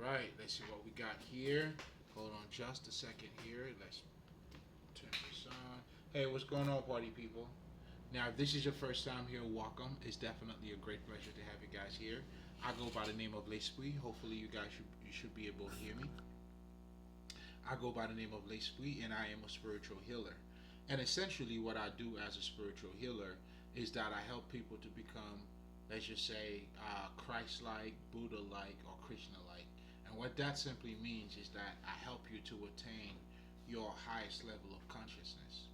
right, let's see what we got here. Hold on just a second here. Let's turn this on. Hey, what's going on, party people? Now, if this is your first time here, welcome. It's definitely a great pleasure to have you guys here. I go by the name of Lespri. Hopefully, you should be able to hear me. I go by the name of Lespri, and I am a spiritual healer. And essentially, what I do as a spiritual healer is that I help people to become, let's just say, Christ-like, Buddha-like, or Krishna-like. And what that simply means is that I help you to attain your highest level of consciousness.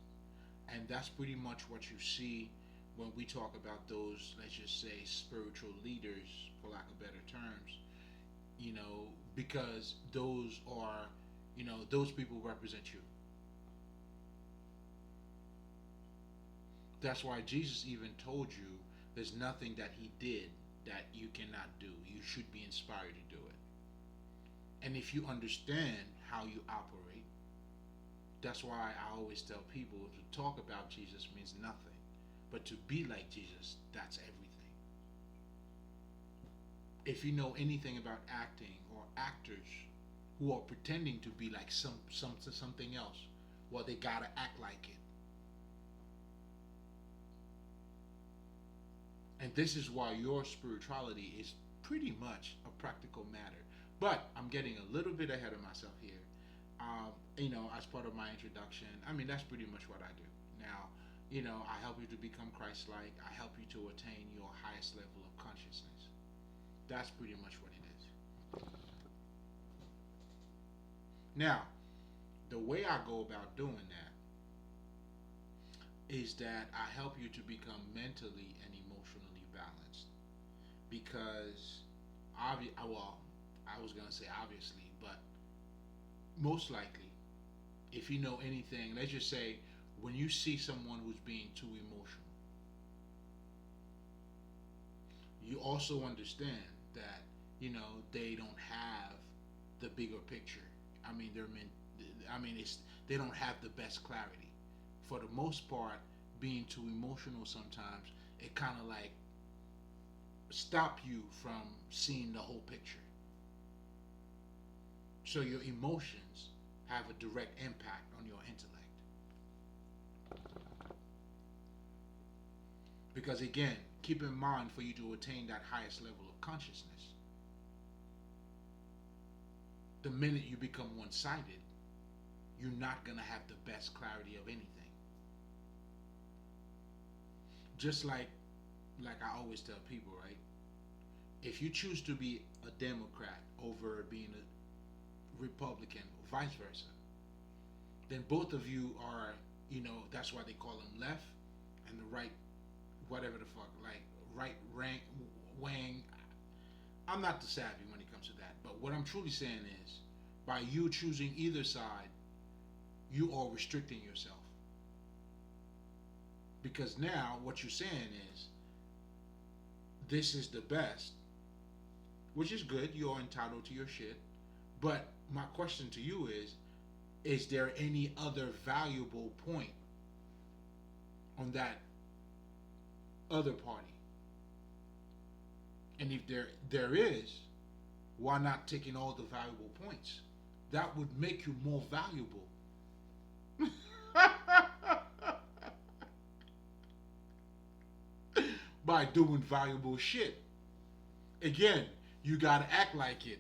And that's pretty much what you see when we talk about those, let's just say, spiritual leaders, for lack of better terms, because those are, those people represent you. That's why Jesus even told you there's nothing that he did that you cannot do. You should be inspired to do it. And if you understand how you operate, that's why I always tell people to talk about Jesus means nothing. But to be like Jesus, that's everything. If you know anything about acting or actors who are pretending to be like something else, well, they gotta act like it. And this is why your spirituality is pretty much a practical matter. But I'm getting a little bit ahead of myself here. As part of my introduction, that's pretty much what I do. Now, I help you to become Christ like, I help you to attain your highest level of consciousness. That's pretty much what it is. Now, the way I go about doing that is that I help you to become mentally and emotionally balanced. Because, I was going to say obviously, but most likely, if you know anything, let's just say when you see someone who's being too emotional, you also understand that, they don't have the bigger picture. They're meant, it's, they don't have the best clarity. For the most part, being too emotional sometimes, it kind of like stop you from seeing the whole picture. So your emotions have a direct impact on your intellect. Because again, keep in mind for you to attain that highest level of consciousness, the minute you become one sided, you're not going to have the best clarity of anything. Just like I always tell people, right? If you choose to be a Democrat over being a Republican, or vice versa, then both of you are, that's why they call them left and the right, whatever the fuck, like right rank, wang. I'm not the savvy when it comes to that, but what I'm truly saying is, by you choosing either side, you are restricting yourself. Because now what you're saying is, this is the best, which is good, you're entitled to your shit. But my question to you is there any other valuable point on that other party? And if there is, why not taking all the valuable points? That would make you more valuable. By doing valuable shit. Again, you gotta act like it.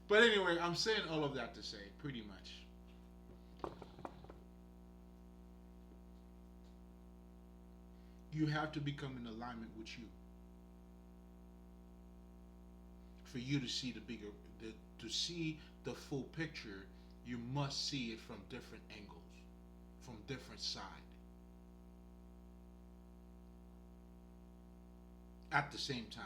But anyway, I'm saying all of that to say, pretty much, you have to become in alignment with you for you to see to see the full picture. You must see it from different angles, from different sides, at the same time.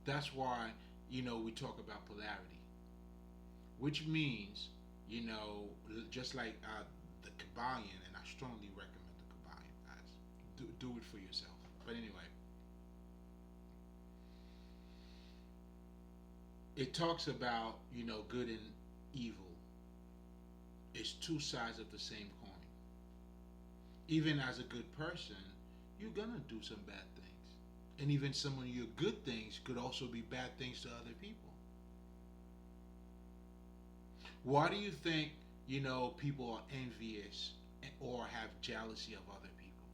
That's why we talk about polarity, which means just like the Kabbalion, and I strongly recommend the Kabbalion, guys. Do it for yourself. But anyway, it talks about good and evil. It's two sides of the same coin. Even as a good person, you're gonna do some bad things. And even some of your good things could also be bad things to other people. Why do you think, people are envious or have jealousy of other people?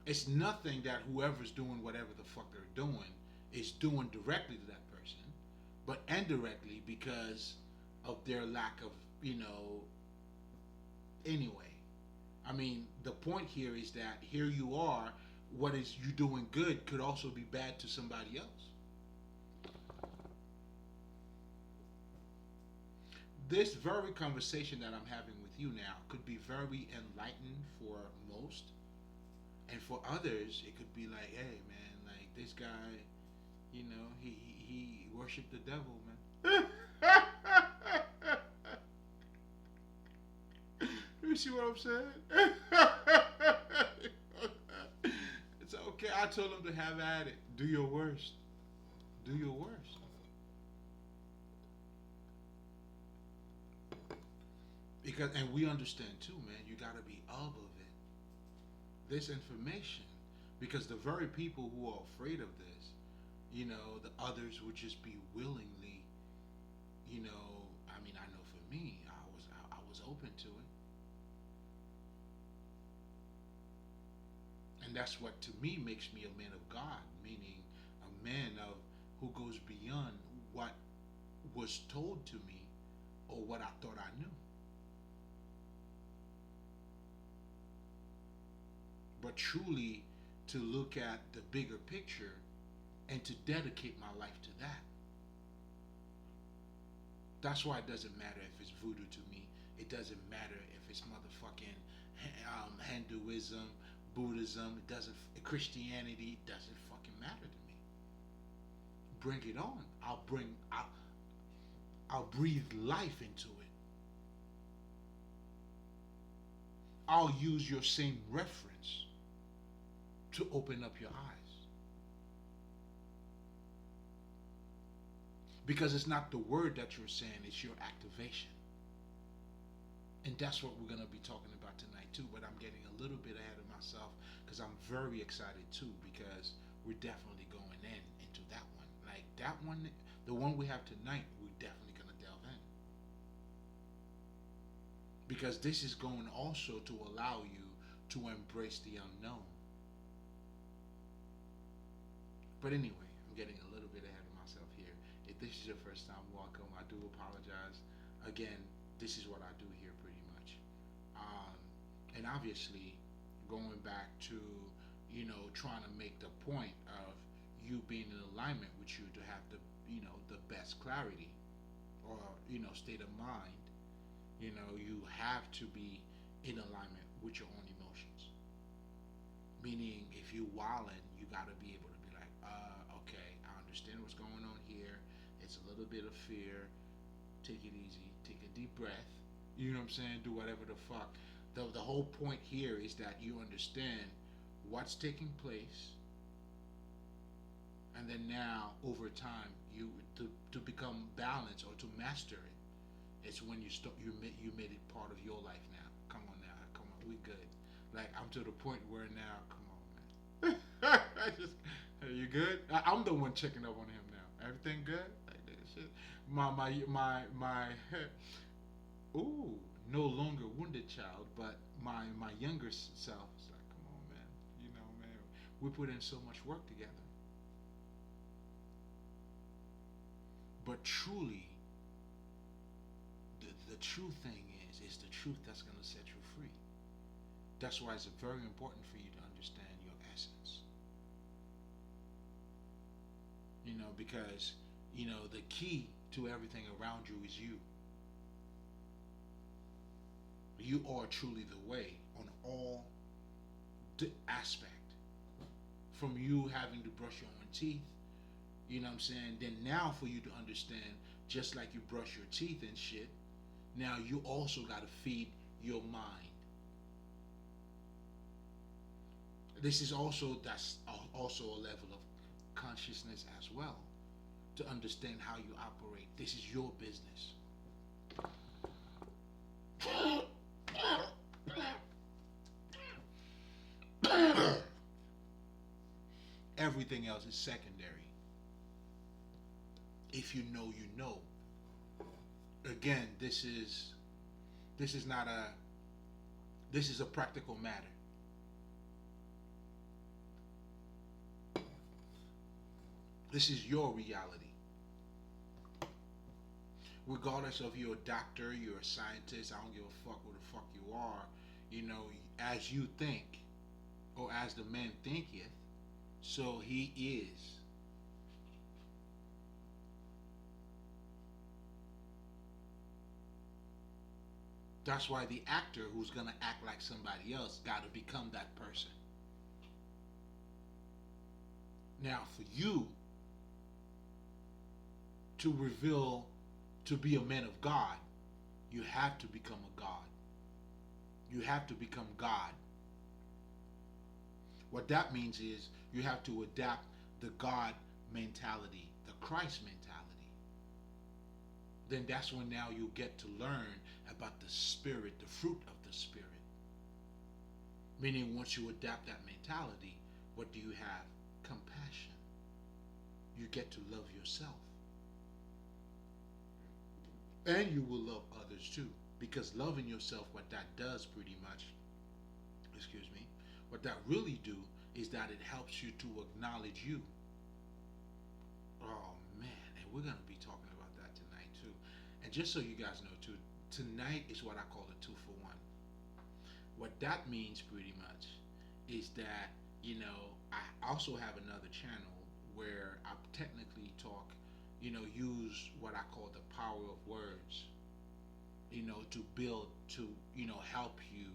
It's nothing that whoever's doing whatever the fuck they're doing is doing directly to that person, but indirectly because of their lack of, anyway. I mean, the point here is that here you are, what is you doing good could also be bad to somebody else. This very conversation that I'm having with you now could be very enlightening for most, and for others, it could be like, hey man, like this guy, he worshipped the devil, man. You see what I'm saying? It's okay. I told him to have at it. Do your worst. Do your worst. Because and we understand too, man. You gotta be of it. This information, because the very people who are afraid of this, the others would just be willingly, I mean, I know for me, I was open to it. And that's what to me makes me a man of God, meaning a man of who goes beyond what was told to me or what I thought I knew. But truly to look at the bigger picture and to dedicate my life to that. That's why it doesn't matter if it's voodoo to me. It doesn't matter if it's motherfucking Hinduism, Buddhism. It doesn't. Christianity. It doesn't fucking matter to me. Bring it on. I'll breathe life into it. I'll use your same reference to open up your eyes. Because it's not the word that you're saying, it's your activation. And that's what we're going to be talking about tonight too, but I'm getting a little bit ahead of myself because I'm very excited too, because we're definitely going into that one. Like that one, the one we have tonight, we're definitely going to delve in. Because this is going also to allow you to embrace the unknown. But anyway, I'm getting a little bit ahead of myself here. If this is your first time, welcome. I do apologize. Again, this is what I do here pretty much. And obviously, going back to, trying to make the point of you being in alignment with you to have the best clarity or, state of mind, you have to be in alignment with your own emotions. Meaning, if you wildin', you got to be able to be like, okay, I understand what's going on here. It's a little bit of fear. Take it easy. Take a deep breath. You know what I'm saying? Do whatever the fuck. The whole point here is that you understand what's taking place, and then now over time to become balanced or to master it. It's when you made it part of your life now. Come on now, come on, we good. Like I'm to the point where now, come on, man. I just, hey, you good? I'm the one checking up on him now. Everything good? Like that shit. My. Ooh, no longer wounded child, but my younger self is like, come on, man. Man, we put in so much work together. But truly, the true thing is the truth that's going to set you free. That's why it's very important for you to understand your essence. Because, the key to everything around you is you. You are truly the way on all the aspect. From you having to brush your own teeth, you know what I'm saying? Then now for you to understand, just like you brush your teeth and shit, now you also got to feed your mind. That's also a level of consciousness as well, to understand how you operate. This is your business. everything else is secondary. If you know, you know. Again, this is not a this is a practical matter. This is your reality. Regardless of you're a doctor, you're a scientist, I don't give a fuck who the fuck you are, you know, as you think, or as the man thinketh, so he is. That's why the actor who's gonna act like somebody else gotta become that person. Now, for you to reveal to be a man of God, you have to become a God. You have to become God. What that means is you have to adapt the God mentality, the Christ mentality. Then that's when now you get to learn about the Spirit, the fruit of the Spirit. Meaning, once you adapt that mentality, what do you have? Compassion. You get to love yourself. And you will love others too. Because loving yourself, what that does pretty much, excuse me, what that really do is that it helps you to acknowledge you. Oh man, and we're going to be talking about that tonight too. And just so you guys know too, tonight is what I call a 2-for-1. What that means pretty much is that, you know, I also have another channel where I technically talk, you know, use what I call the power of words, you know, to build, to, you know, help you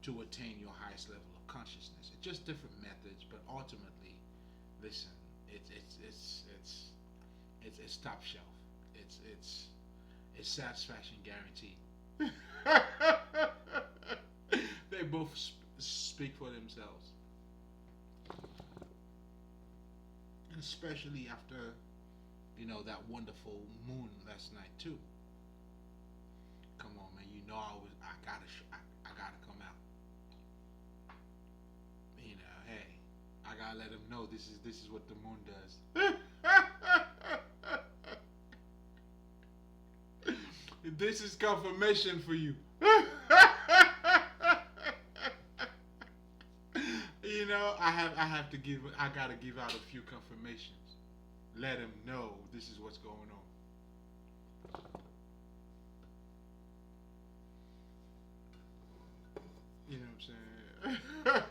to attain your highest level of consciousness. It's just different methods, but ultimately, listen, it's top shelf. It's satisfaction guaranteed. They both speak for themselves, and especially after, you know, that wonderful moon last night too. Come on, man. You know I gotta come out. You know, hey, I gotta let them know this is what the moon does. This is confirmation for you. You know, I gotta give out a few confirmations. Let them know this is what's going on. You know what I'm saying?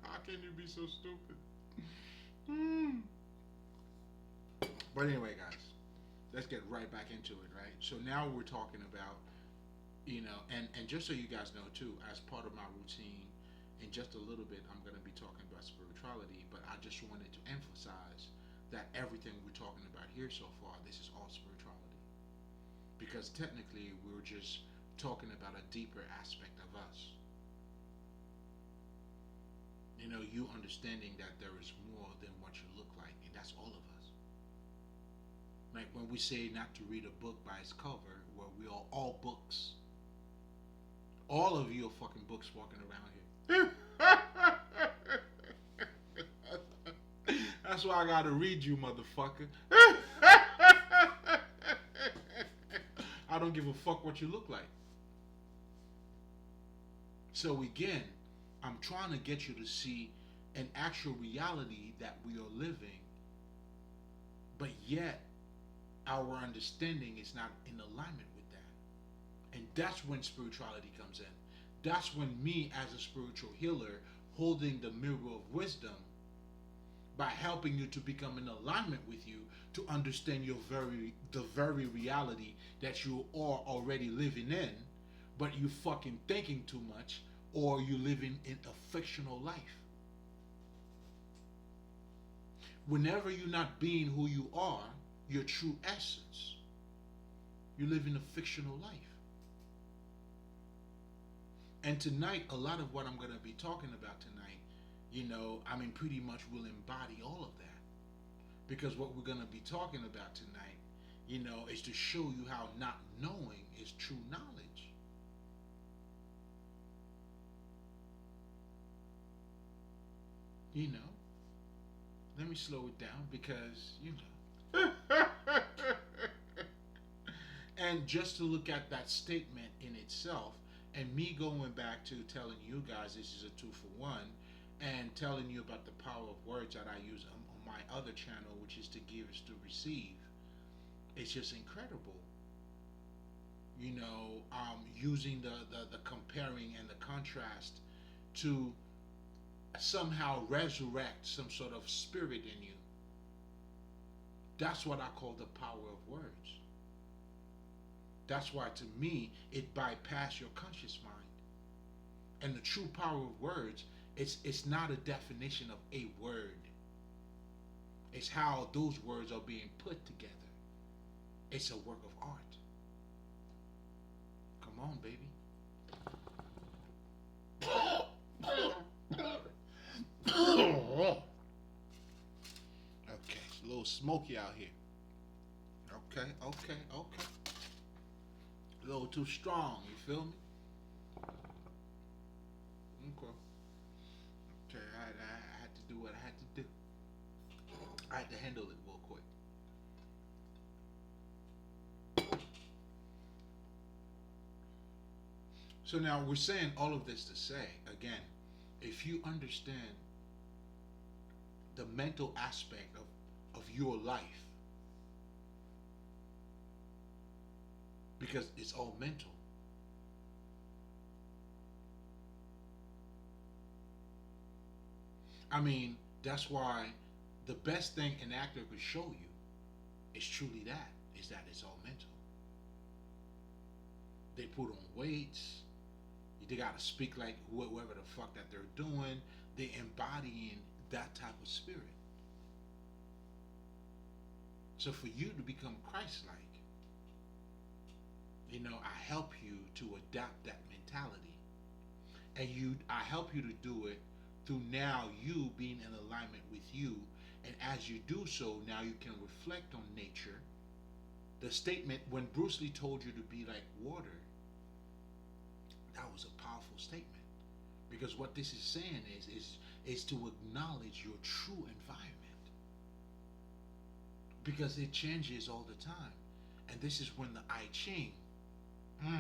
How can you be so stupid? But anyway, guys, let's get right back into it, right? So now we're talking about, you know, and just so you guys know too, as part of my routine, in just a little bit, I'm going to be talking about spirituality, but I just wanted to emphasize that everything we're talking about here so far, this is all spirituality. Because technically, we're just talking about a deeper aspect of us. You know, you understanding that there is more than what you look like, and that's all of us. Like when we say not to read a book by its cover, well, we are all books. All of you are fucking books walking around here. That's why I gotta read you, motherfucker. I don't give a fuck what you look like. So again, I'm trying to get you to see an actual reality that we are living, but yet our understanding is not in alignment with that. And that's when spirituality comes in. That's when me as a spiritual healer holding the mirror of wisdom by helping you to become in alignment with you to understand the very reality that you are already living in, but you fucking thinking too much or you living in a fictional life. Whenever you're not being who you are, your true essence, you live in a fictional life. And tonight, a lot of what I'm going to be talking about tonight, you know, I mean, pretty much will embody all of that. Because what we're going to be talking about tonight, you know, is to show you how not knowing is true knowledge. You know, Let me slow it down because, you know. And just to look at that statement in itself, and me going back to telling you guys this is a two for one, and telling you about the power of words that I use on my other channel, which is to give is to receive, it's just incredible. You know, using the comparing and the contrast to somehow resurrect some sort of spirit in you. That's what I call the power of words. That's why, to me, it bypassed your conscious mind. And the true power of words, it's not a definition of a word. It's how those words are being put together. It's a work of art. Come on, baby. Okay, it's a little smoky out here. Okay, okay, okay. A little too strong, you feel me? Okay. Okay, I had to do what I had to do. I had to handle it real quick. So now we're saying all of this to say, again, if you understand the mental aspect of your life, because it's all mental. I mean, that's why the best thing an actor could show you is truly that, is that it's all mental. They put on weights, they gotta speak like whoever the fuck that they're doing. They embodying that type of spirit. So for you to become Christ-like, you know, I help you to adapt that mentality, and I help you to do it through now you being in alignment with you, and as you do so, now you can reflect on nature. The statement when Bruce Lee told you to be like water, that was a powerful statement, because what this is saying is to acknowledge your true environment, because it changes all the time, and this is when the I Ching. Oh,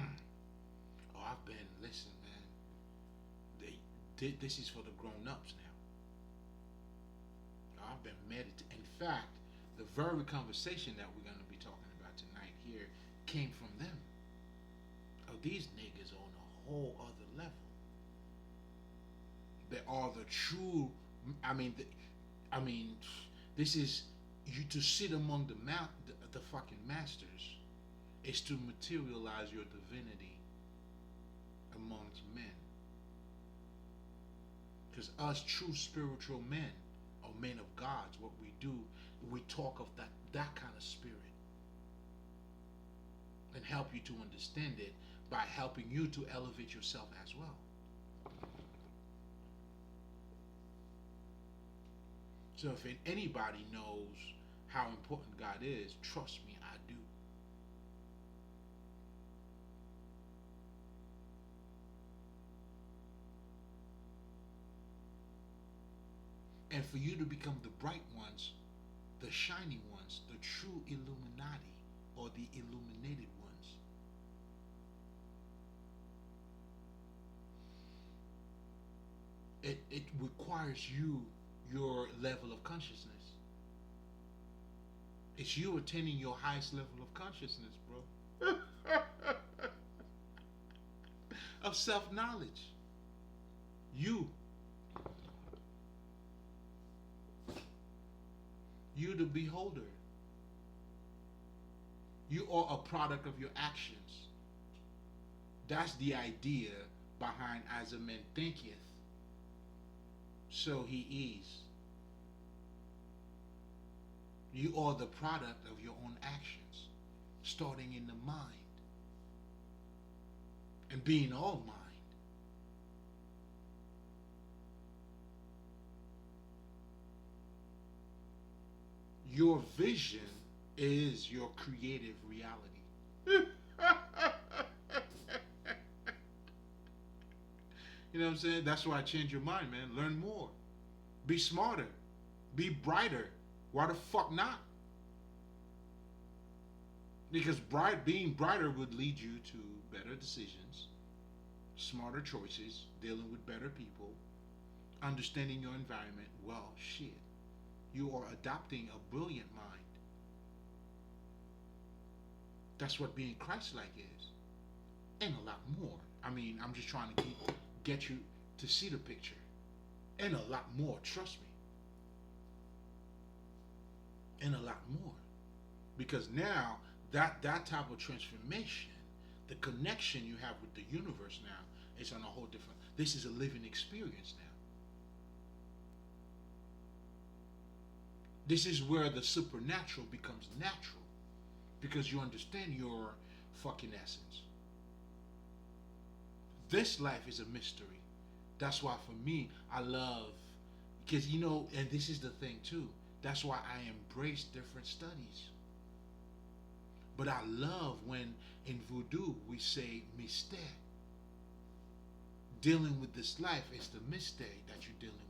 I've been listen, man. This is for the grown-ups now. I've been meditating. In fact, the very conversation that we're going to be talking about tonight here came from them. Oh, these niggas on a whole other level. They are the true. I mean, this is you to sit among the fucking masters is to materialize your divinity amongst men. Because us true spiritual men, or men of gods, what we do, we talk of that kind of spirit, and help you to understand it by helping you to elevate yourself as well. So if anybody knows how important God is, trust me, I do. And for you to become the bright ones, the shining ones, the true Illuminati, or the illuminated ones, it requires your level of consciousness. It's you attaining your highest level of consciousness, bro. Of self-knowledge. You. You the beholder. You are a product of your actions. That's the idea behind as a man thinketh, so he is. You are the product of your own actions, starting in the mind and being all mind. Your vision is your creative reality. You know what I'm saying? That's why I change your mind, man. Learn more. Be smarter. Be brighter. Why the fuck not? Because being brighter would lead you to better decisions, smarter choices, dealing with better people, understanding your environment. Well, shit. You are adopting a brilliant mind. That's what being Christ-like is, and a lot more. I mean, I'm just trying to get you to see the picture, and a lot more. Trust me, and a lot more, because now that type of transformation, the connection you have with the universe now is on a whole different. This is a living experience now. This is where the supernatural becomes natural because you understand your fucking essence. This life is a mystery. That's why for me, I love, because and this is the thing too. That's why I embrace different studies. But I love when in voodoo we say mystère. Dealing with this life is the mystère that you're dealing with.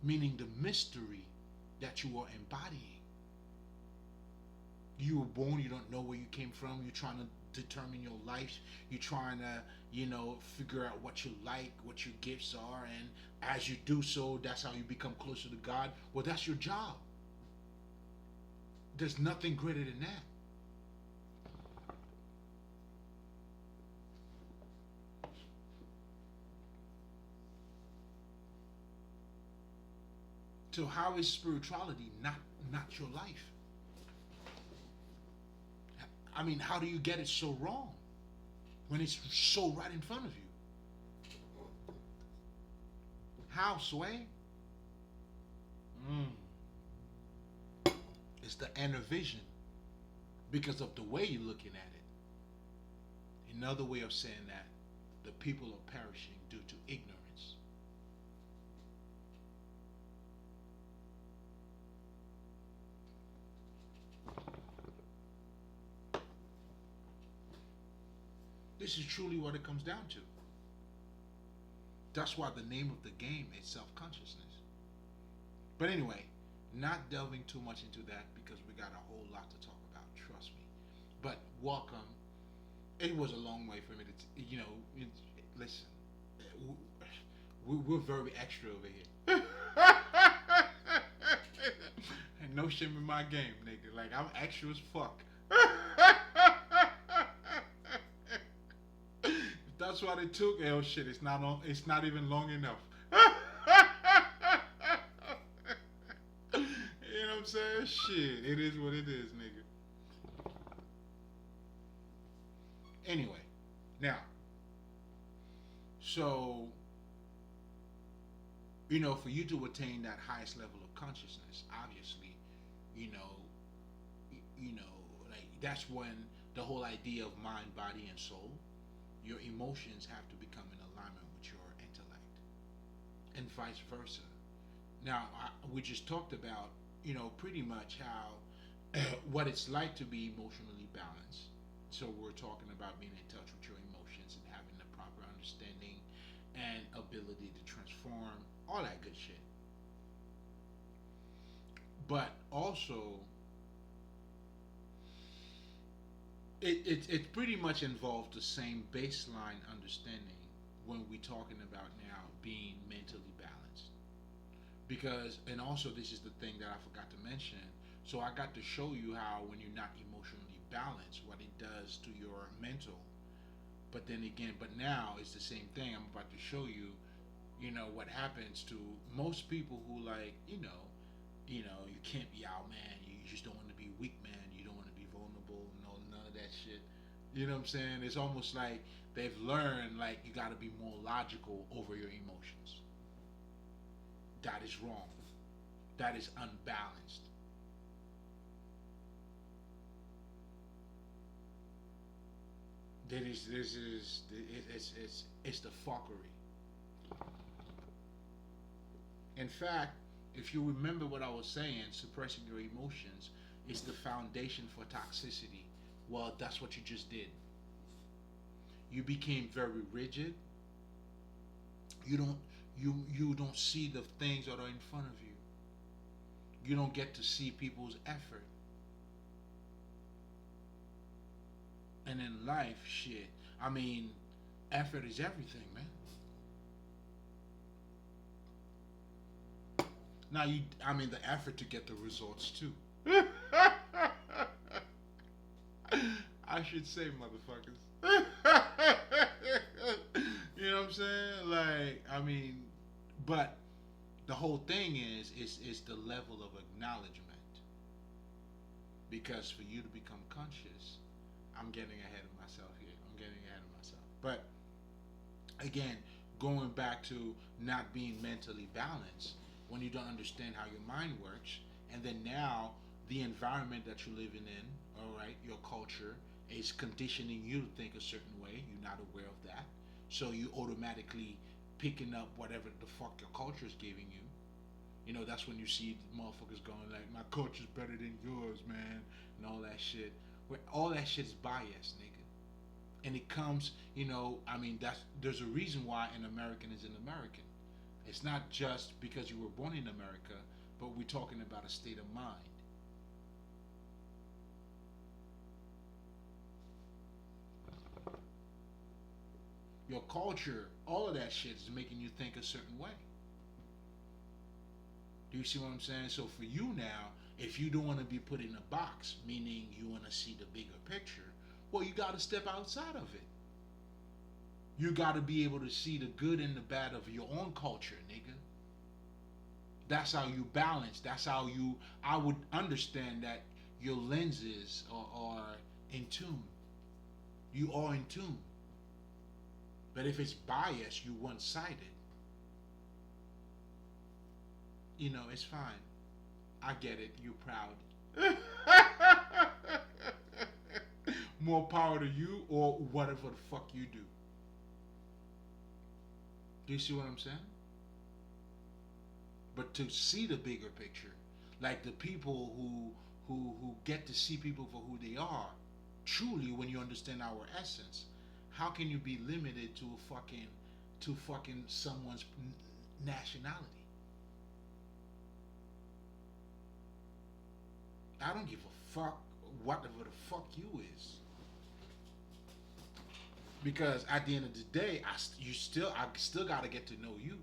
Meaning the mystery that you are embodying. You were born, you don't know where you came from, you're trying to determine your life, you're trying to, figure out what you like, what your gifts are, and as you do so, that's how you become closer to God. Well, that's your job. There's nothing greater than that. So how is spirituality not your life? I mean, how do you get it so wrong when it's so right in front of you? How, Sway? It's the inner vision because of the way you're looking at it. Another way of saying that, the people are perishing due to ignorance. This is truly what it comes down to. That's why the name of the game is self-consciousness. But anyway, not delving too much into that because we got a whole lot to talk about, trust me. But welcome. It was a long way for me to, listen, we're very extra over here. And no shame in my game, nigga. Like, I'm extra as fuck. That's what it took. Oh shit, it's not even long enough. You know what I'm saying? Shit, it is what it is, nigga. Anyway, now, so, for you to attain that highest level of consciousness, obviously, you know, like that's when the whole idea of mind, body, and soul, your emotions have to become in alignment with your intellect, and vice versa. Now, we just talked about, pretty much how what it's like to be emotionally balanced. So we're talking about being in touch with your emotions and having the proper understanding and ability to transform, all that good shit. But also, it pretty much involves the same baseline understanding when we're talking about now being mentally balanced. Because, and also this is the thing that I forgot to mention. So I got to show you how when you're not emotionally balanced, what it does to your mental. But then again, but now it's the same thing. I'm about to show you, what happens to most people who like, you can't be out, man. You just don't want to be weak, man. You don't want to be vulnerable. No, none of that shit. You know what I'm saying? It's almost like they've learned like you got to be more logical over your emotions. That is wrong. That is unbalanced. It's the fuckery. In fact, if you remember what I was saying, suppressing your emotions is the foundation for toxicity. Well, that's what you just did. You became very rigid. You don't You don't see the things that are in front of you. You don't get to see people's effort. And in life, shit, I mean, effort is everything, man. Now I mean, the effort to get the results too. I should say, motherfuckers. You know what I'm saying? Like, I mean, but the whole thing is the level of acknowledgement. Because for you to become conscious, I'm getting ahead of myself here. I'm getting ahead of myself. But again, going back to not being mentally balanced, when you don't understand how your mind works, and then now the environment that you're living in, all right, your culture is conditioning you to think a certain way. You're not aware of that, so you automatically picking up whatever the fuck your culture is giving you. You know, that's when you see motherfuckers going like, "My culture's better than yours, man," and all that shit. Where all that shit is biased, nigga. And it comes, you know, I mean, there's a reason why an American is an American. It's not just because you were born in America, but we're talking about a state of mind. Your culture, all of that shit is making you think a certain way. Do you see what I'm saying? So for you now, if you don't want to be put in a box, meaning you want to see the bigger picture, well, you got to step outside of it. You got to be able to see the good and the bad of your own culture, nigga. That's how you balance. That's how you. I would understand that your lenses are in tune. You are in tune. But if it's biased, you one-sided. You know, it's fine. I get it. You're proud. More power to you, or whatever the fuck you do. Do you see what I'm saying? But to see the bigger picture, like the people who get to see people for who they are, truly, when you understand our essence, how can you be limited to fucking someone's nationality? I don't give a fuck whatever the fuck you is. Because at the end of the day, I still gotta get to know you.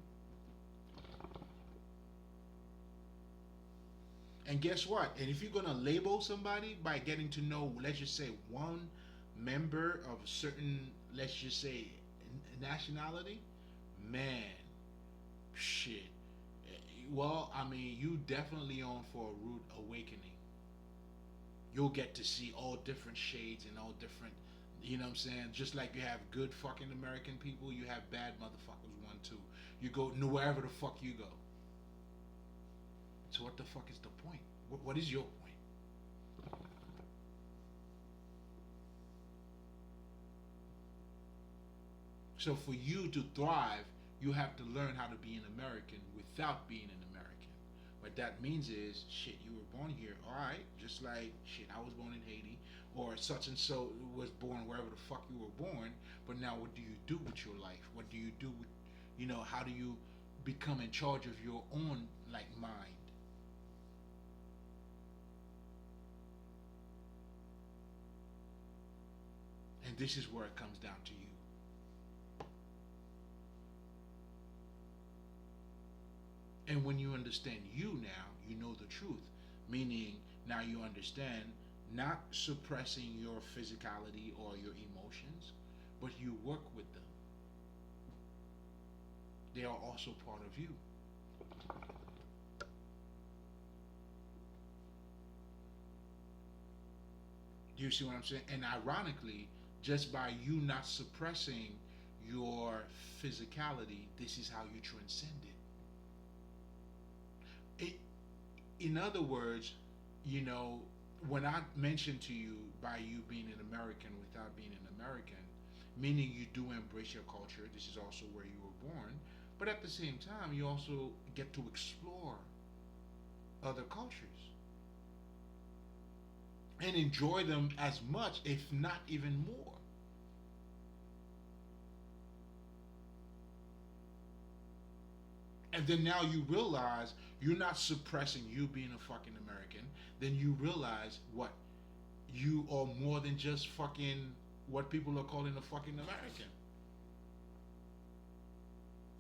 And guess what? And if you're gonna label somebody by getting to know, let's just say one member of a certain, let's just say, nationality, man, shit. Well, I mean, you definitely on for a rude awakening. You'll get to see all different shades and all different, you know what I'm saying? Just like you have good fucking American people, you have bad motherfuckers one too. You go wherever the fuck you go. So what the fuck is the point? What is your point? So for you to thrive, you have to learn how to be an American without being an American. What that means is, shit, you were born here, alright, just like, shit, I was born in Haiti, or such and so was born wherever the fuck you were born, but now what do you do with your life? What do you do with, you know, how do you become in charge of your own, like, mind? And this is where it comes down to you. And when you understand you now, you know the truth. Meaning, now you understand not suppressing your physicality or your emotions, but you work with them. They are also part of you. Do you see what I'm saying? And ironically, just by you not suppressing your physicality, this is how you transcend it. In other words, you know, when I mentioned to you by you being an American without being an American, meaning you do embrace your culture, this is also where you were born, but at the same time, you also get to explore other cultures and enjoy them as much, if not even more. And then now you realize you're not suppressing you being a fucking American. Then you realize what? You are more than just fucking what people are calling a fucking American.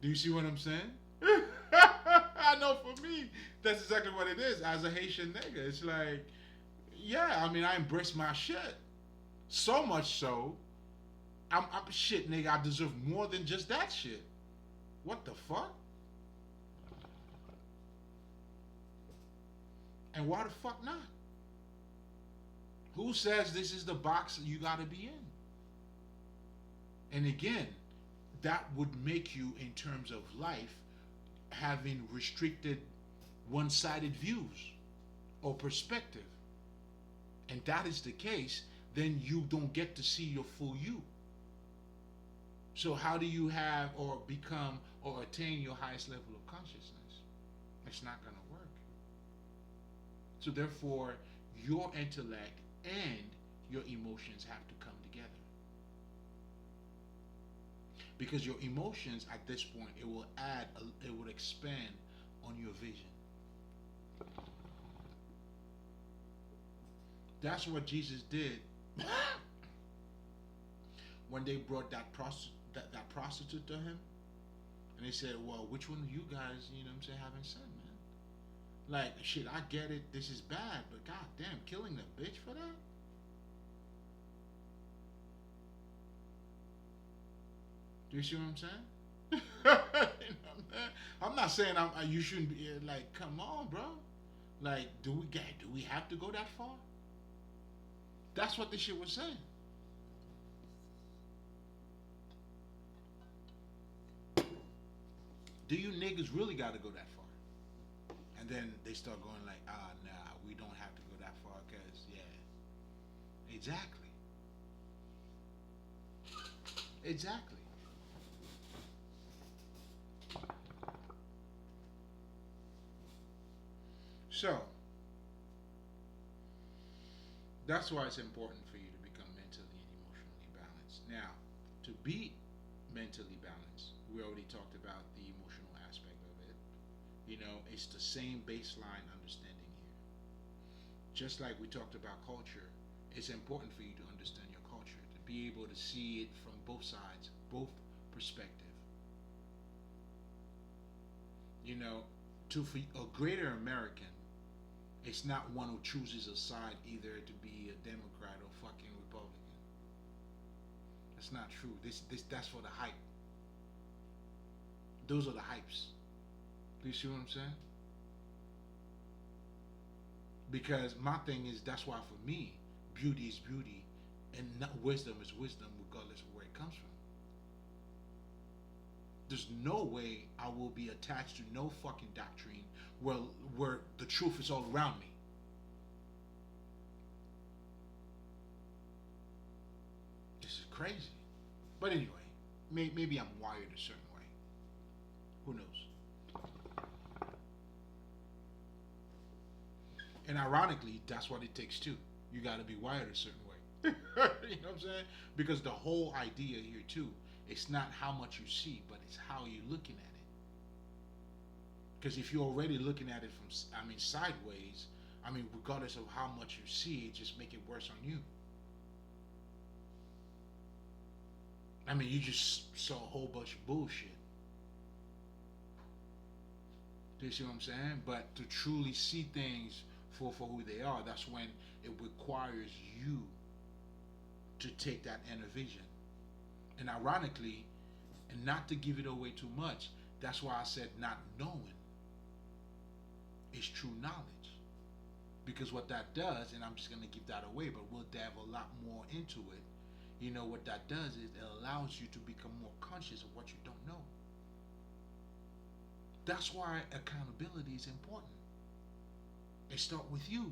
Do you see what I'm saying? I know for me, that's exactly what it is. As a Haitian nigga, it's like, yeah, I mean, I embrace my shit. So much so, I'm shit, nigga. I deserve more than just that shit. What the fuck? And why the fuck not? Who says this is the box you gotta be in? And again, that would make you, in terms of life, having restricted one sided views or perspective. And that is the case, then you don't get to see your full you. So, how do you have or become or attain your highest level of consciousness? It's not going to work. So, therefore, your intellect and your emotions have to come together. Because your emotions at this point, it will it will expand on your vision. That's what Jesus did when they brought that prostitute to him, and they said, "Well, which one of you guys, you know, what I'm saying, haven't sinned, man? Like, shit, I get it, this is bad, but god damn, killing the bitch for that." Do you see what I'm saying? You know what I'm not saying you shouldn't be like, come on, bro. Like, do we have to go that far? That's what this shit was saying. Do you niggas really got to go that far? And then they start going like, nah, we don't have to go that far because, yeah. Exactly. Exactly. So, that's why it's important for you to become mentally and emotionally balanced. Now, to be mentally balanced, we already talked about the emotional aspect of it. You know, it's the same baseline understanding here. Just like we talked about culture, it's important for you to understand your culture, to be able to see it from both sides, both perspective. You know, to for a greater American, it's not one who chooses a side either to be a Democrat or fucking Republican. That's not true. This that's for the hype. Those are the hypes. Do you see what I'm saying? Because my thing is that's why for me, beauty is beauty, and wisdom is wisdom, regardless of where it comes from. There's no way I will be attached to no fucking doctrine where where the truth is all around me. This is crazy. But anyway, maybe I'm wired a certain way. Who knows? And ironically, that's what it takes too. You got to be wired a certain way. You know what I'm saying? Because the whole idea here too, it's not how much you see, but it's how you're looking at it. Because if you're already looking at it from, I mean, sideways, I mean, regardless of how much you see, it just make it worse on you. I mean, you just saw a whole bunch of bullshit. Do you see what I'm saying? But to truly see things for who they are, that's when it requires you to take that inner vision. And ironically, and not to give it away too much, that's why I said not knowing is true knowledge. Because what that does, and I'm just going to give that away, but we'll dive a lot more into it. You know, what that does is it allows you to become more conscious of what you don't know. That's why accountability is important. It starts with you.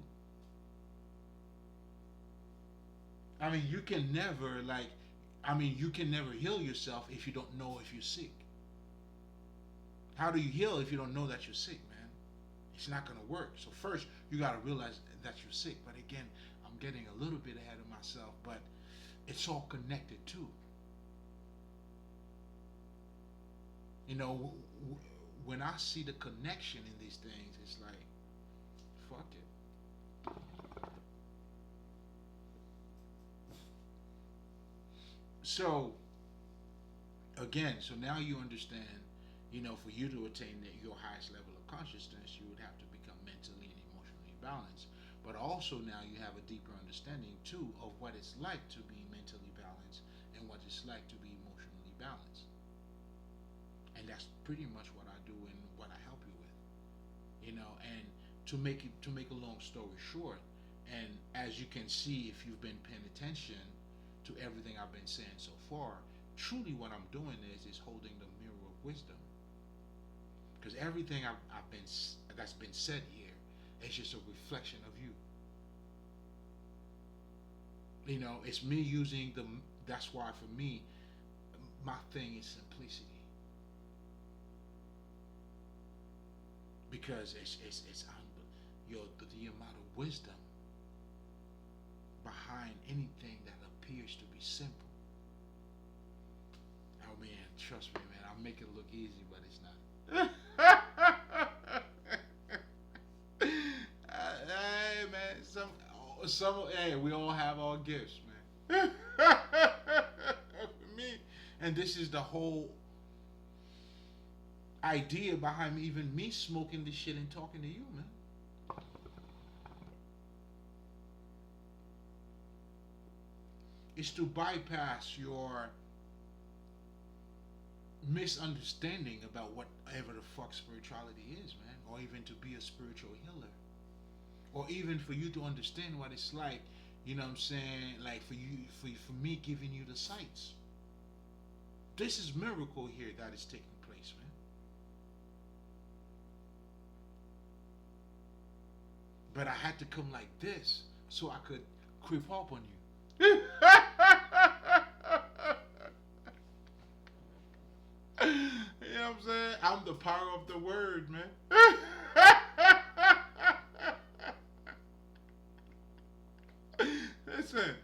I mean, you can never, like, I mean, you can never heal yourself if you don't know if you're sick. How do you heal if you don't know that you're sick, man? It's not going to work. So first, you got to realize that you're sick. But again, I'm getting a little bit ahead of myself, but it's all connected too. You know, when I see the connection in these things, it's like, fuck it. So again, so now you understand, for you to attain your highest level of consciousness, you would have to become mentally and emotionally balanced. But also now you have a deeper understanding too of what it's like to be mentally balanced and what it's like to be emotionally balanced. And that's pretty much what I do and what I help you with. And to make a long story short, and as you can see if you've been paying attention to everything I've been saying so far, truly what I'm doing is holding the mirror of wisdom, because everything I've been that's been said here is just a reflection of you. It's me using the. That's why for me, my thing is simplicity, because the amount of wisdom behind anything that appears to be simple. Oh man, trust me, man. I make it look easy, but it's not. Hey man, hey, we all have our gifts, man. Me, and this is the whole idea behind even me smoking this shit and talking to you, man. Is to bypass your misunderstanding about whatever the fuck spirituality is, man, or even to be a spiritual healer, or even for you to understand what it's like. You know what I'm saying? Like for me giving you the sights. This is miracle here that is taking place, man. But I had to come like this so I could creep up on you. You know what I'm saying? I'm the power of the word, man. Listen,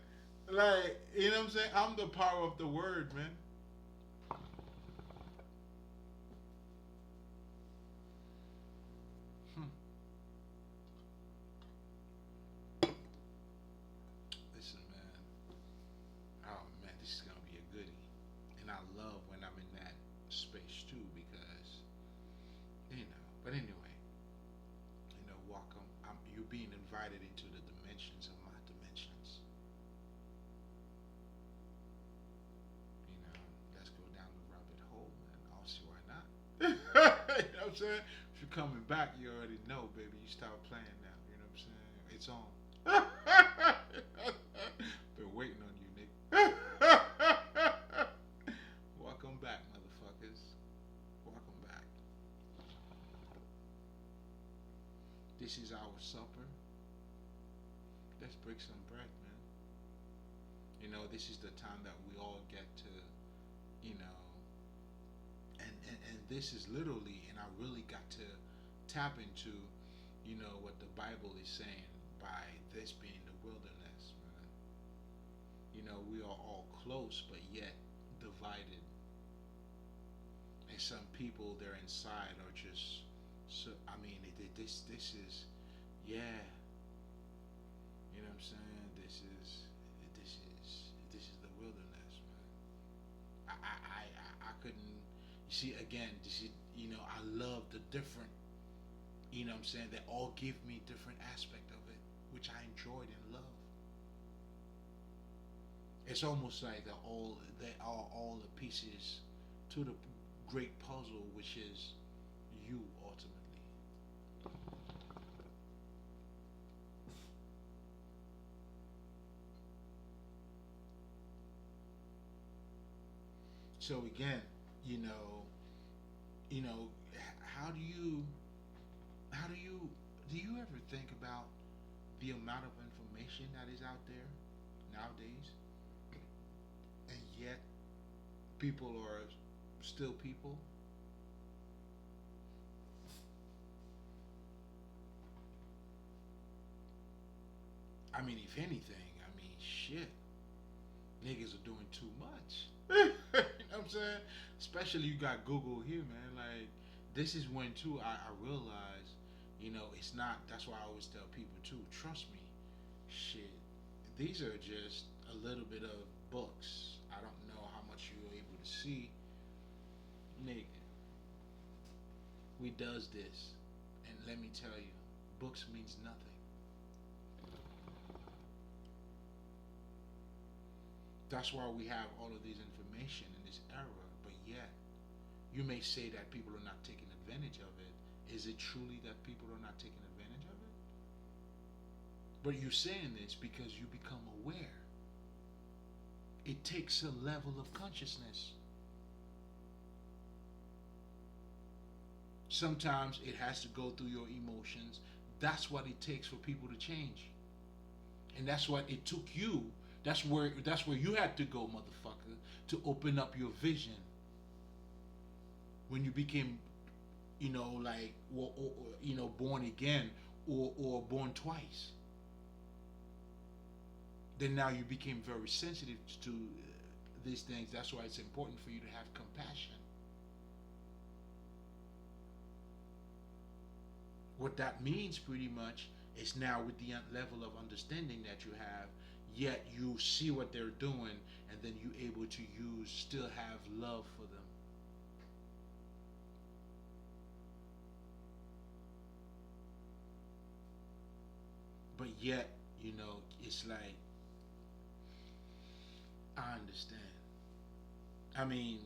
like, you know what I'm saying? I'm the power of the word, man. Hmm. Listen, man. Oh, man, this is going to be a goodie. And I love when I'm in that space, too, because, but anyway, welcome. You're being invited into the dimensions of my dimensions. Let's go down the rabbit hole, man. I'll see why not. You know what I'm saying? If you're coming back, you already know, baby. You start playing now. You know what I'm saying? It's on. Been waiting on you, Nick. Welcome back, motherfuckers. Welcome back. This is our supper. Let's break some bread, man. This is the time that we all get to, you know, and this is literally, and I really got to tap into, what the Bible is saying by this being the wilderness, man. We are all close, but yet divided. And some people, they're inside are just, so. I mean, this is, yeah. You know what I'm saying? This is the wilderness, man. I couldn't. You see, again, this is, I love the different. You know what I'm saying? They all give me different aspect of it, which I enjoyed and love. It's almost like they are all the pieces to the great puzzle, which is you ultimately. So again, you know, you know, how do you ever think about the amount of information that is out there nowadays, and yet people are still people? I mean, if anything, I mean, shit, niggas are doing too much. You know what I'm saying? Especially you got Google here, man. Like, this is when too I realize, it's not. That's why I always tell people too. Trust me, shit. These are just a little bit of books. I don't know how much you're able to see, nigga. We does this, and let me tell you, books means nothing. That's why we have all of these information in this era, but yet you may say that people are not taking advantage of it. Is it truly that people are not taking advantage of it? But you're saying this because you become aware. It takes a level of consciousness. Sometimes it has to go through your emotions. That's what it takes for people to change. And that's what it took you. That's where you had to go, motherfucker, to open up your vision. When you became, like, born again, or born twice. Then now you became very sensitive to these things. That's why it's important for you to have compassion. What that means pretty much is now with the level of understanding that you have, yet you see what they're doing, and then you able to still have love for them. But yet, it's like, I understand. I mean,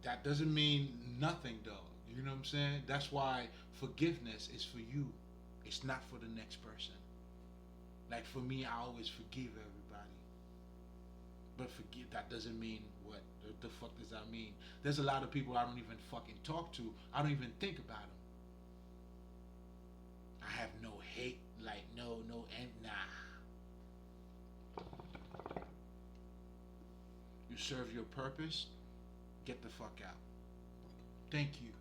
that doesn't mean nothing though. You know what I'm saying? That's why forgiveness is for you. It's not for the next person. Like for me, I always forgive everybody. But forgive, that doesn't mean what the fuck does that mean? There's a lot of people I don't even fucking talk to. I don't even think about them. I have no hate, like no, and nah. You serve your purpose, get the fuck out. Thank you.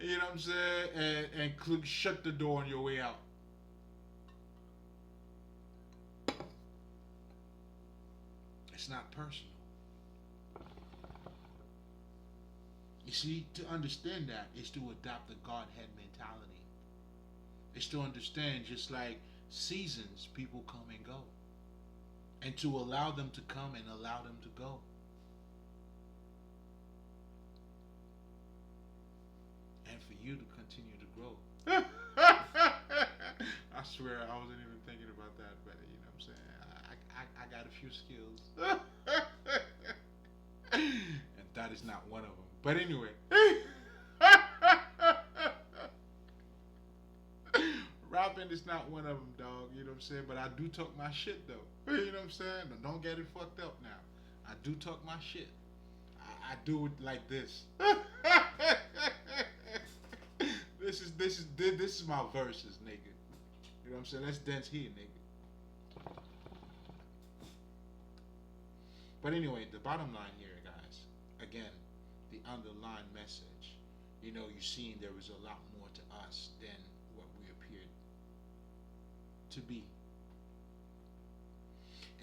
You know what I'm saying? And shut the door on your way out. It's not personal. You see, to understand that is to adopt the Godhead mentality. It's to understand, just like seasons, people come and go. And to allow them to come and allow them to go. And for you to continue to grow. I swear I wasn't even thinking about that, but you know what I'm saying? I got a few skills. And that is not one of them. But anyway. Rapping is not one of them, dog. You know what I'm saying? But I do talk my shit, though. You know what I'm saying? Don't get it fucked up now. I do talk my shit. I do it like this. This is my verses, nigga. You know what I'm saying? Let's dance here, nigga. But anyway, the bottom line here, guys. Again, the underlying message. You're seeing there is a lot more to us than what we appeared to be.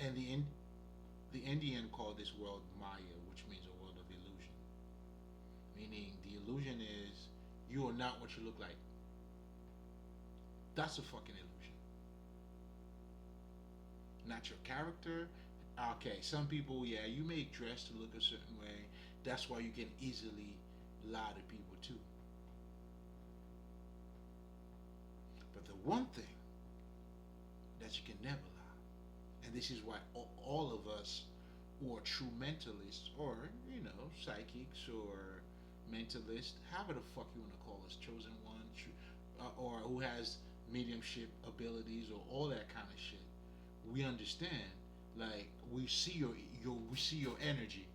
And the Indian called this world Maya, which means a world of illusion. Meaning the illusion is you are not what you look like. That's a fucking illusion. Not your character. Okay, some people, yeah, you may dress to look a certain way. That's why you can easily lie to people too. But the one thing that you can never lie, and this is why all of us who are true mentalists, or psychics, or mentalists, however the fuck you want to call us, chosen one, or who has mediumship abilities, or all that kind of shit, we understand. Like we see your energy.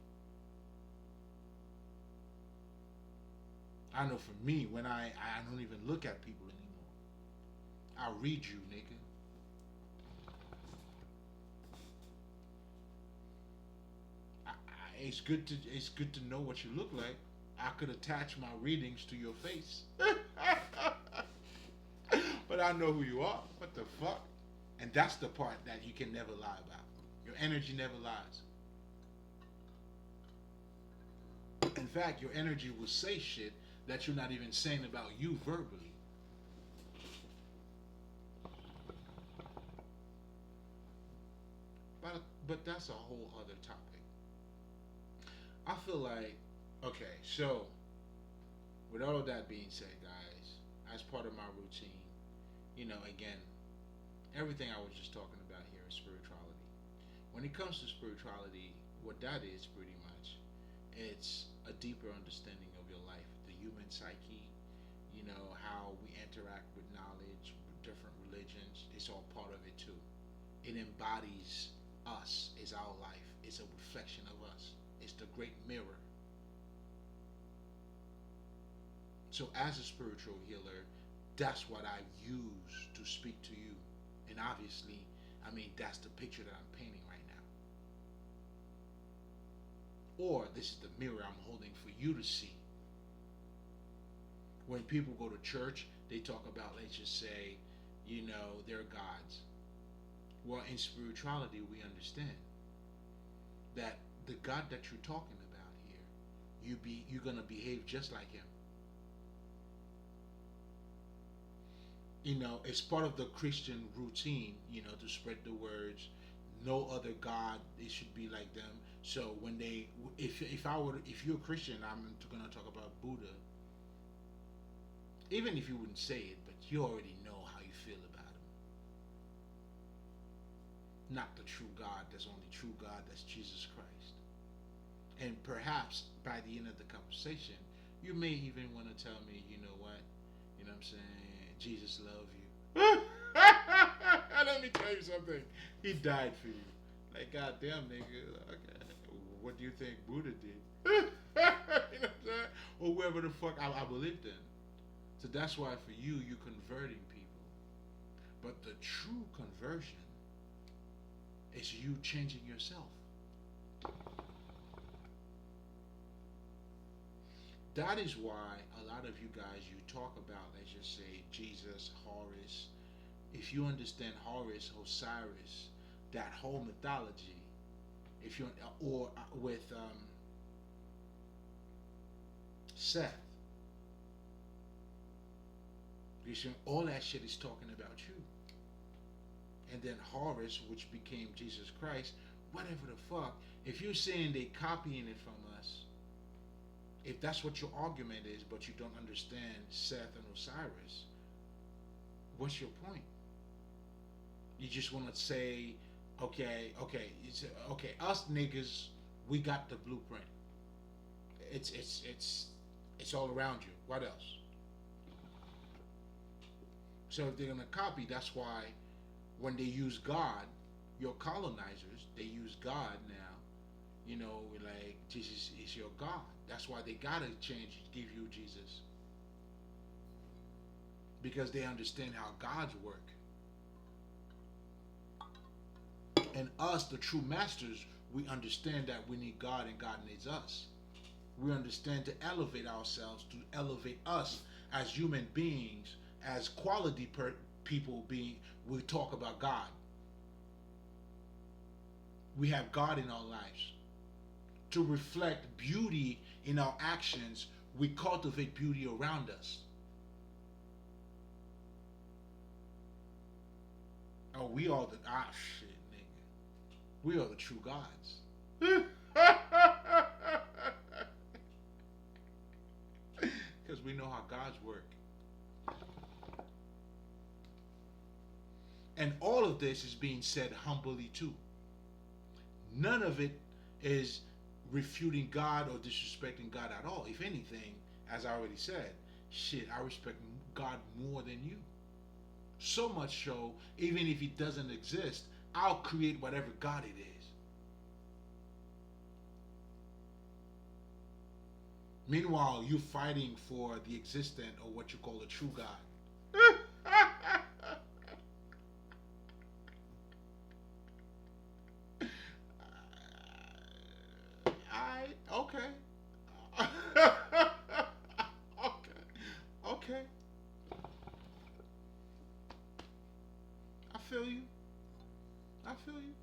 I know for me, when I don't even look at people anymore. I read you, nigga. It's good to know what you look like. I could attach my readings to your face. But I know who you are. What the fuck? And that's the part that you can never lie about. Your energy never lies. And In fact, your energy will say shit that you're not even saying about you verbally. But that's a whole other topic. I feel like, okay, so with all of that being said, guys, as part of my routine, again, everything I was just talking about here is spirituality. When it comes to spirituality, what that is pretty much, it's a deeper understanding of your life, the human psyche, how we interact with knowledge, with different religions. It's all part of it too. It embodies us, is our life. It's a reflection of us. It's the great mirror. So as a spiritual healer, that's what I use to speak to you. And obviously, I mean, that's the picture that I'm painting right now. Or this is the mirror I'm holding for you to see. When people go to church, they talk about, let's just say, they're gods. Well, in spirituality, we understand that the God that you're talking about here, you're gonna behave just like him. It's part of the Christian routine, to spread the words. No other God, it should be like them. So when they, if you're a Christian, I'm gonna talk about Buddha. Even if you wouldn't say it, but you already know how you feel about him. Not the true God. There's only true God. That's Jesus Christ. And perhaps by the end of the conversation, you may even want to tell me, you know what? You know what I'm saying? Jesus love you. Let me tell you something. He died for you. Like, goddamn, nigga. Okay. What do you think Buddha did? You know what I'm saying? Or whoever the fuck I believed in. So that's why for you, you're converting people. But the true conversion is you changing yourself. That is why a lot of you guys, you talk about, let's just say, Jesus, Horus. If you understand Horus, Osiris, that whole mythology, if you or with Seth, all that shit is talking about you. And then Horus, which became Jesus Christ, whatever the fuck. If you're saying they copying it from us, if that's what your argument is, but you don't understand Seth and Osiris, what's your point? You just want to say, okay, us niggas, we got the blueprint. It's all around you. What else? So if they're gonna copy, that's why when they use God, your colonizers, they use God now. Like Jesus is your God. That's why they gotta give you Jesus, because they understand how gods work. And us, the true masters, we understand that we need God and God needs us. We understand to elevate ourselves, to elevate us as human beings, as quality people being. We talk about God. We have God in our lives. To reflect beauty in our actions, we cultivate beauty around us. Oh, we are the shit, nigga. We are the true gods. Because we know how gods work. And all of this is being said humbly too. None of it is refuting God or disrespecting God at all. If anything, as I already said, shit, I respect God more than you. So much so, even if He doesn't exist, I'll create whatever God it is. Meanwhile, you fighting for the existent, or what you call a true God. Okay. Okay. Okay. I feel you. I feel you.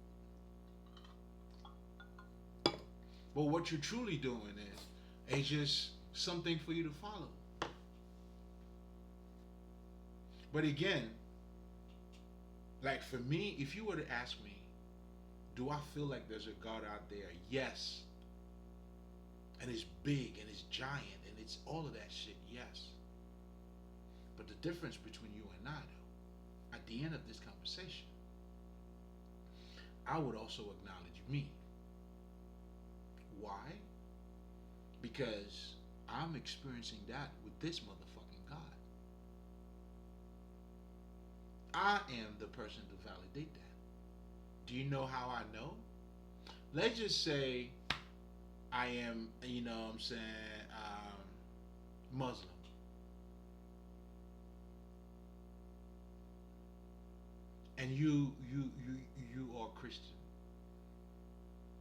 But what you're truly doing is, It's just something for you to follow. But again, like for me, if you were to ask me, do I feel like there's a God out there? Yes. And it's big and it's giant and it's all of that shit, yes. But the difference between you and I, though, at the end of this conversation, I would also acknowledge me. Why? Because I'm experiencing that with this motherfucking God. I am the person to validate that. Do you know how I know? Let's just say I am, what I'm saying, Muslim. And you are Christian.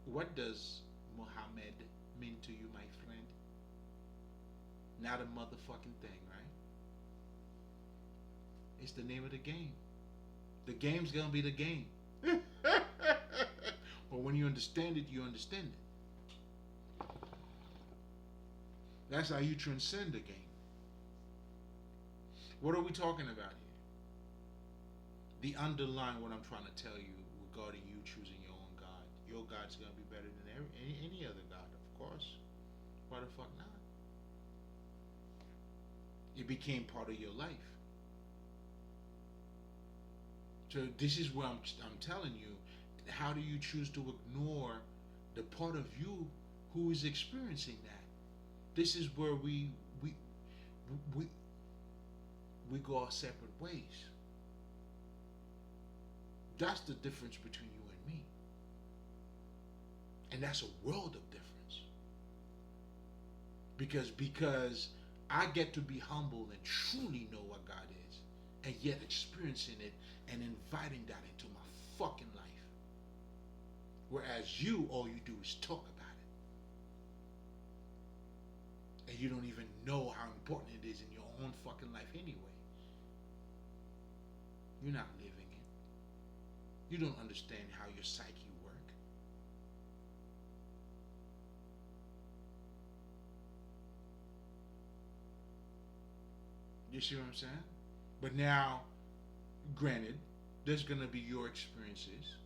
What does Muhammad mean to you, my friend? Not a motherfucking thing, right? It's the name of the game. The game's gonna be the game. But when you understand it, you understand it. That's how you transcend the game. What are we talking about here? The underlying what I'm trying to tell you regarding you choosing your own God. Your God's gonna be better than any other God, of course. Why the fuck not? It became part of your life. So this is where I'm telling you, how do you choose to ignore the part of you who is experiencing that? This is where we we go our separate ways. That's the difference between you and me. And that's a world of difference. Because I get to be humble and truly know what God is, and yet experiencing it and inviting that into my fucking life. Whereas you, all you do is talk about it. And you don't even know how important it is in your own fucking life anyway. You're not living it. You don't understand how your psyche works. You see what I'm saying? But now, granted, there's gonna be your experiences.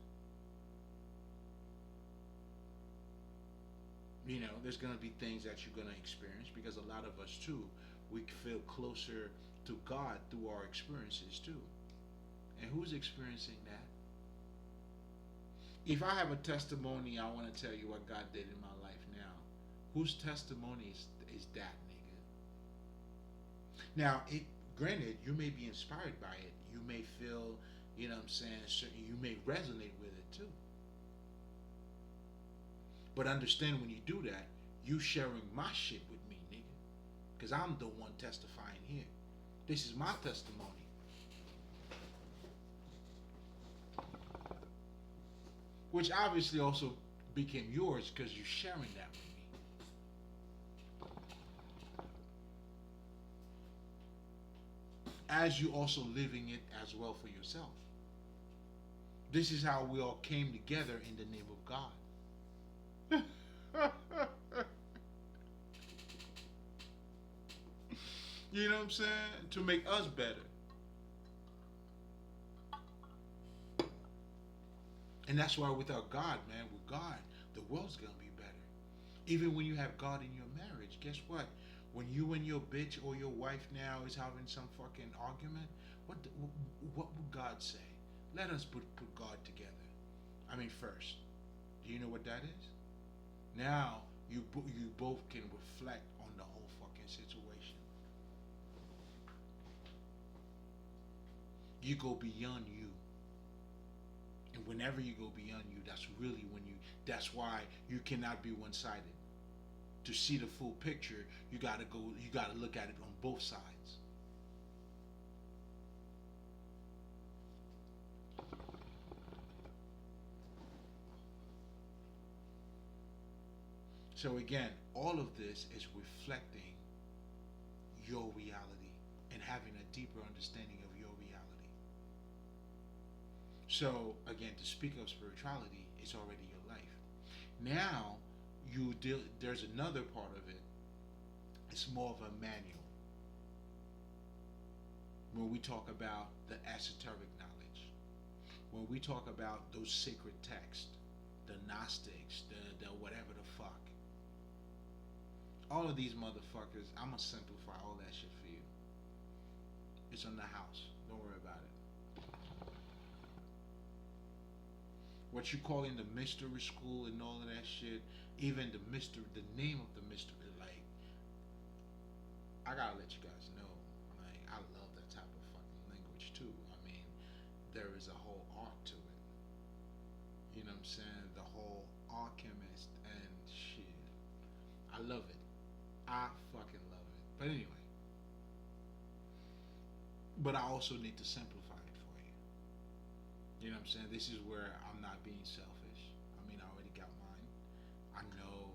There's gonna be things that you're gonna experience because a lot of us too, we feel closer to God through our experiences too. And who's experiencing that? If I have a testimony, I want to tell you what God did in my life now. Whose testimony is that, nigga? Now, granted, you may be inspired by it. You may feel, what I'm saying, you may resonate with it too. But understand when you do that, you sharing my shit with me, nigga. Because I'm the one testifying here. This is my testimony. Which obviously also became yours because you're sharing that with me. As you also living it as well for yourself. This is how we all came together in the name of God. You know what I'm saying? To make us better. And that's why without God, man, with God, the world's gonna be better. Even when you have God in your marriage, guess what? When you and your bitch or your wife now is having some fucking argument, what would God say? Let us put God together. I mean, first, do you know what that is? Now you both can reflect on the whole fucking situation. You go beyond you. And whenever you go beyond you, that's really that's why you cannot be one-sided. To see the full picture, you gotta look at it on both sides. So again, all of this is reflecting your reality and having a deeper understanding of your reality. So again, to speak of spirituality, it's already your life. Now there's another part of it it's more of a manual. When we talk about the esoteric knowledge, when we talk about those sacred texts, the Gnostics, the whatever the fuck, all of these motherfuckers, I'm gonna simplify all that shit for you. It's on the house. Don't worry about it. What you call in the mystery school and all of that shit, even the name of the mystery, like, I gotta let you guys know, like, I love that type of fucking language too. I mean, there is a whole art to it. You know what I'm saying? The whole alchemist and shit. I love it. I fucking love it. But anyway, but I also need to simplify it for you. You know what I'm saying? This is where I'm not being selfish. I mean, I already got mine. I know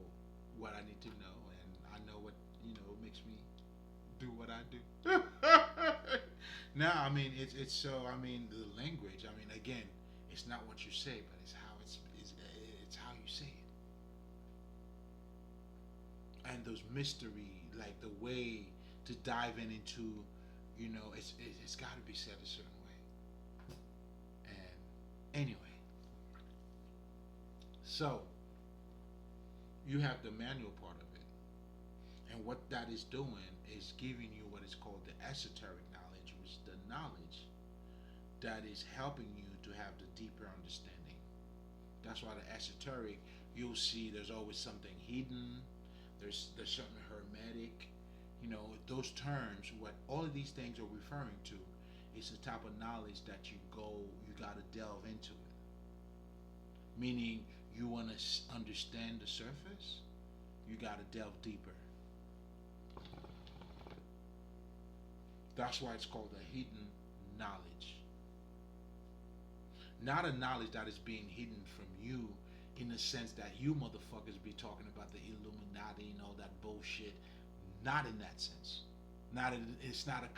what I need to know, and I know what, makes me do what I do. Now, I mean, it's so. I mean, the language. I mean, again, it's not what you say, but it's how you say it, and those mystery, like the way to dive into, it's got to be said a certain way. And anyway, so you have the manual part of it, and what that is doing is giving you what is called the esoteric knowledge, which is the knowledge that is helping you to have the deeper understanding. That's why the esoteric, you'll see there's always something hidden, there's something hermetic, those terms, what all of these things are referring to is the type of knowledge that you gotta delve into it. Meaning, you wanna understand the surface, you gotta delve deeper. That's why it's called a hidden knowledge. Not a knowledge that is being hidden from you in the sense that you motherfuckers be talking about the Illuminati and all that bullshit. Not in that sense. It's not a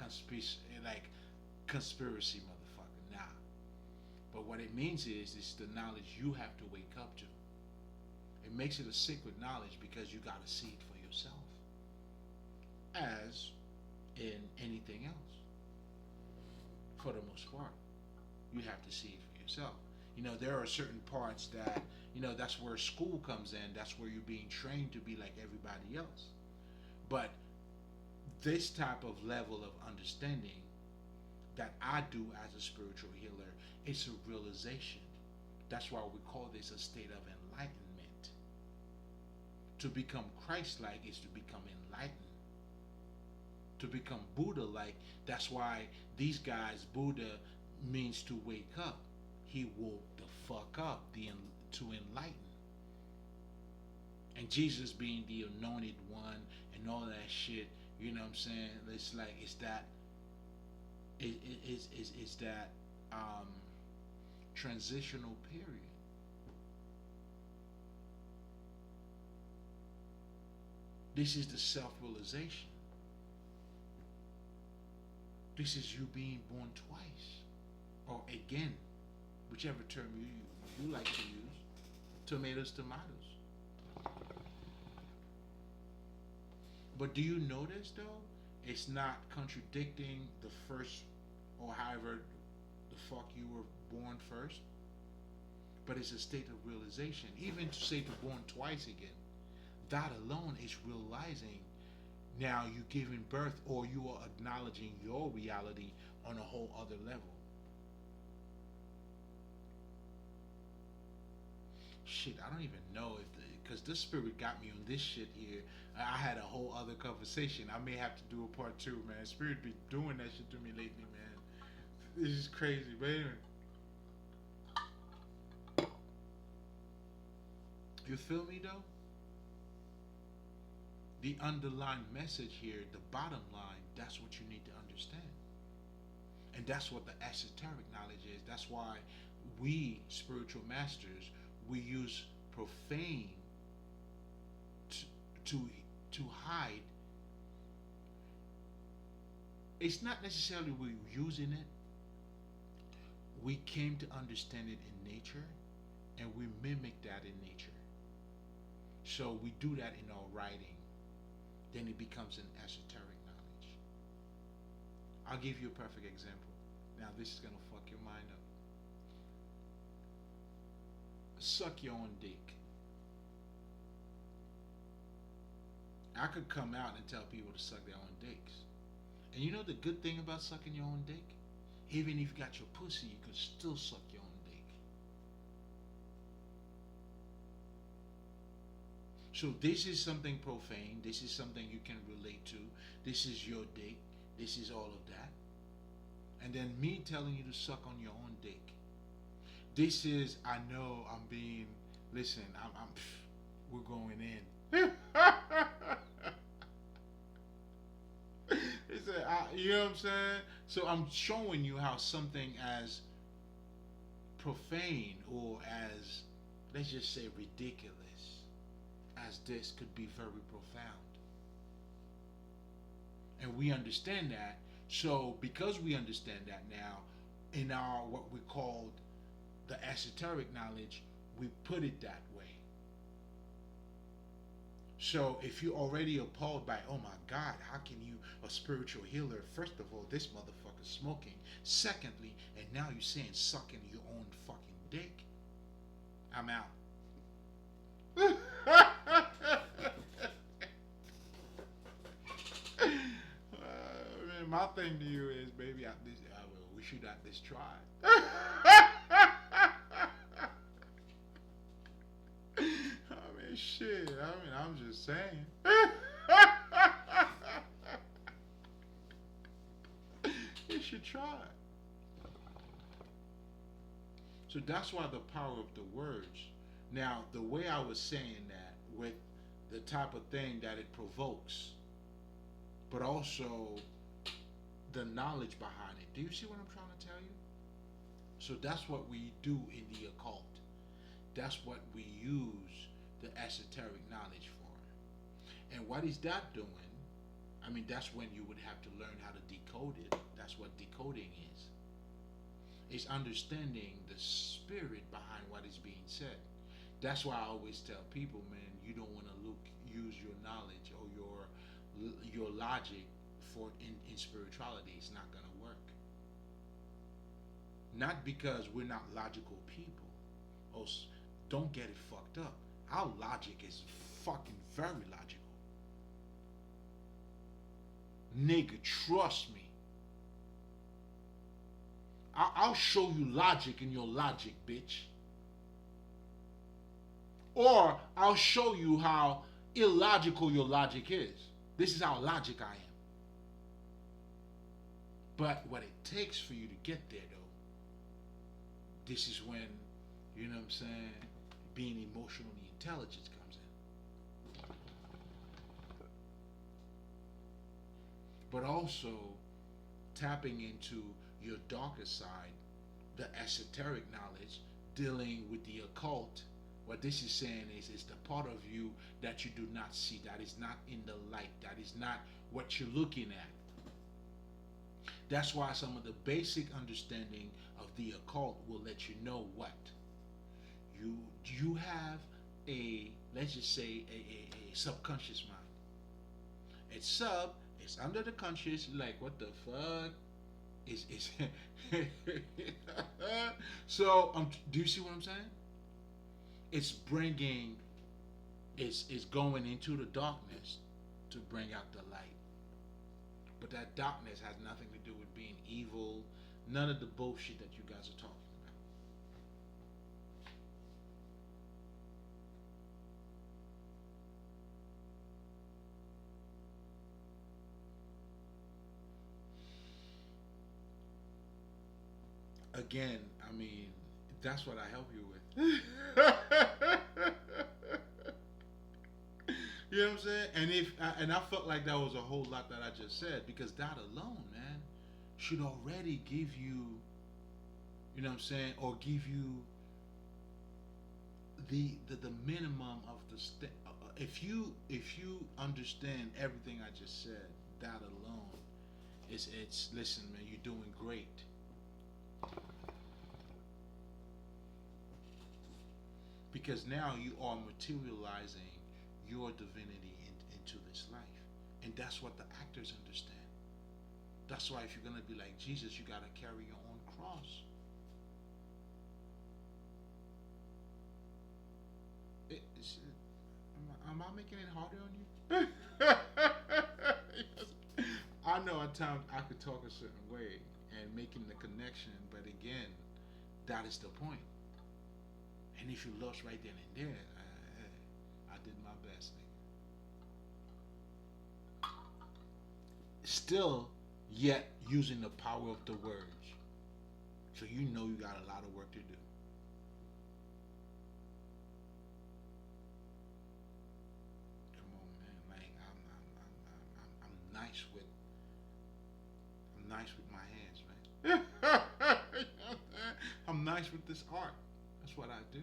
conspiracy motherfucker. Nah. But what it means is it's the knowledge you have to wake up to. It makes it a sacred knowledge because you gotta see it for yourself. As in anything else. For the most part. You have to see it for yourself. There are certain parts that, that's where school comes in. That's where you're being trained to be like everybody else. But this type of level of understanding that I do as a spiritual healer, it's a realization. That's why we call this a state of enlightenment. To become Christ-like is to become enlightened. To become Buddha-like, that's why these guys, Buddha means to wake up. He woke the fuck up, to enlighten. And Jesus being the anointed one and all that shit, you know what I'm saying? It's like it's that transitional period. This is the self-realization. This is you being born twice, or again, whichever term you like to use. Tomatoes. But do you notice though, it's not contradicting the first, or however the fuck you were born first, but it's a state of realization. Even to say to born twice again, that alone is realizing now you're giving birth, or you are acknowledging your reality on a whole other level. Shit, I don't even know because this spirit got me on this shit here. I had a whole other conversation. I may have to do a part 2, man. Spirit be doing that shit to me lately, man. This is crazy, but anyway. You feel me though? The underlying message here, the bottom line, that's what you need to understand. And that's what the esoteric knowledge is. That's why we, spiritual masters, we use profane to hide. It's not necessarily we're using it. We came to understand it in nature, and we mimic that in nature. So we do that in our writing. then it becomes an esoteric knowledge. I'll give you a perfect example. Now, this is gonna fuck your mind up. Suck your own dick. I could come out and tell people to suck their own dicks. And you know the good thing about sucking your own dick? Even if you got your pussy, you could still suck your own dick. So this is something profane. This is something you can relate to. This is your dick. This is all of that. And then me telling you to suck on your own dick. This is, I know I'm being, listen, we're going in. It's you know what I'm saying? So I'm showing you how something as profane or as, let's just say, ridiculous as this could be very profound. And we understand that. So because we understand that now, in our what we called the esoteric knowledge, we put it that way. So if you're already appalled by, oh my God, how can you, a spiritual healer, first of all, this motherfucker's smoking. Secondly, and now you're saying sucking your own fucking dick. I'm out. Man, my thing to you is, baby, we should at least try. Shit, I'm just saying. You should try. So that's why the power of the words. Now, the way I was saying that, with the type of thing that it provokes, but also the knowledge behind it. Do you see what I'm trying to tell you? So that's what we do in the occult. That's what we use the esoteric knowledge for. And what is that doing? I mean, that's when you would have to learn how to decode it. That's what decoding is. It's understanding the spirit behind what is being said. That's why I always tell people, man, you don't want to use your knowledge or your logic for in spirituality. It's not gonna work. Not because we're not logical people. Oh, don't get it fucked up. Our logic is fucking very logical. Nigga, trust me. I'll show you logic in your logic, bitch. Or I'll show you how illogical your logic is. This is how logic I am. But what it takes for you to get there, though, this is when, you know what I'm saying, being emotionally intelligent comes in. But also tapping into your darker side, the esoteric knowledge, dealing with the occult. What this is saying is it's the part of you that you do not see, that is not in the light, that is not what you're looking at. That's why some of the basic understanding of the occult will let you know what you have a, let's just say, a subconscious mind. It's under the conscious. Like, what the fuck is so do you see what I'm saying? It's bringing, it's going into the darkness to bring out the light. But that darkness has nothing to do with being evil. None of the bullshit that you guys are talking about. Again, I mean, that's what I help you with. You know what I'm saying? And I felt like that was a whole lot that I just said, because that alone, man, should already give you, you know what I'm saying, or give you the minimum of the if you understand everything I just said, that alone it's listen, man, you're doing great. Because now you are materializing your divinity into this life. And that's what the actors understand. That's why if you're gonna be like Jesus, you gotta carry your own cross. Am I making it harder on you? I know at times I could talk a certain way and making the connection, but again, that is the point. And if you lost right then and there, I did my best, nigga. Still, yet using the power of the words, so you know you got a lot of work to do. Come on, man. Like I'm nice with my hands, man. I'm nice with this art. That's what I do.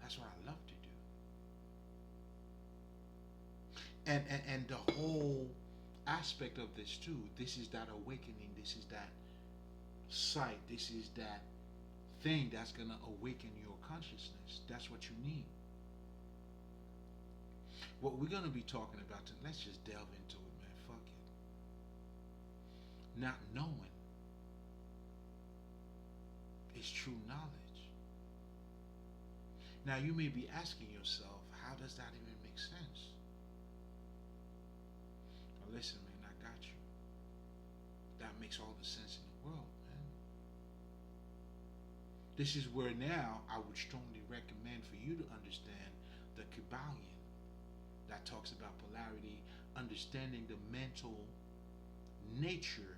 That's what I love to do. And the whole aspect of this too. This is that awakening. This is that sight. This is that thing that's gonna awaken your consciousness. That's what you need. What we're gonna be talking about tonight. Let's just delve into it, man. Fuck it. Not knowing is true knowledge. Now you may be asking yourself, how does that even make sense? Well, listen, man, I got you. That makes all the sense in the world, man. This is where now I would strongly recommend for you to understand the Kabbalion that talks about polarity, understanding the mental nature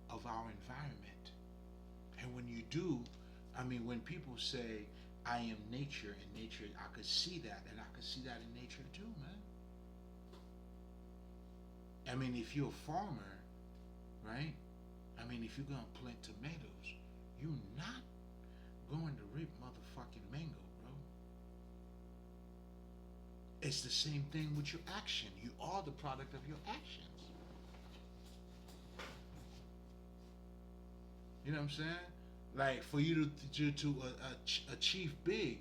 of our environment. And when you do, I mean, when people say, I am nature, and nature, I could see that, and I could see that in nature too, man. I mean, if you're a farmer, right? I mean, if you're gonna plant tomatoes, you're not going to reap motherfucking mango, bro. It's the same thing with your action. You are the product of your actions. You know what I'm saying? Like for you to achieve big,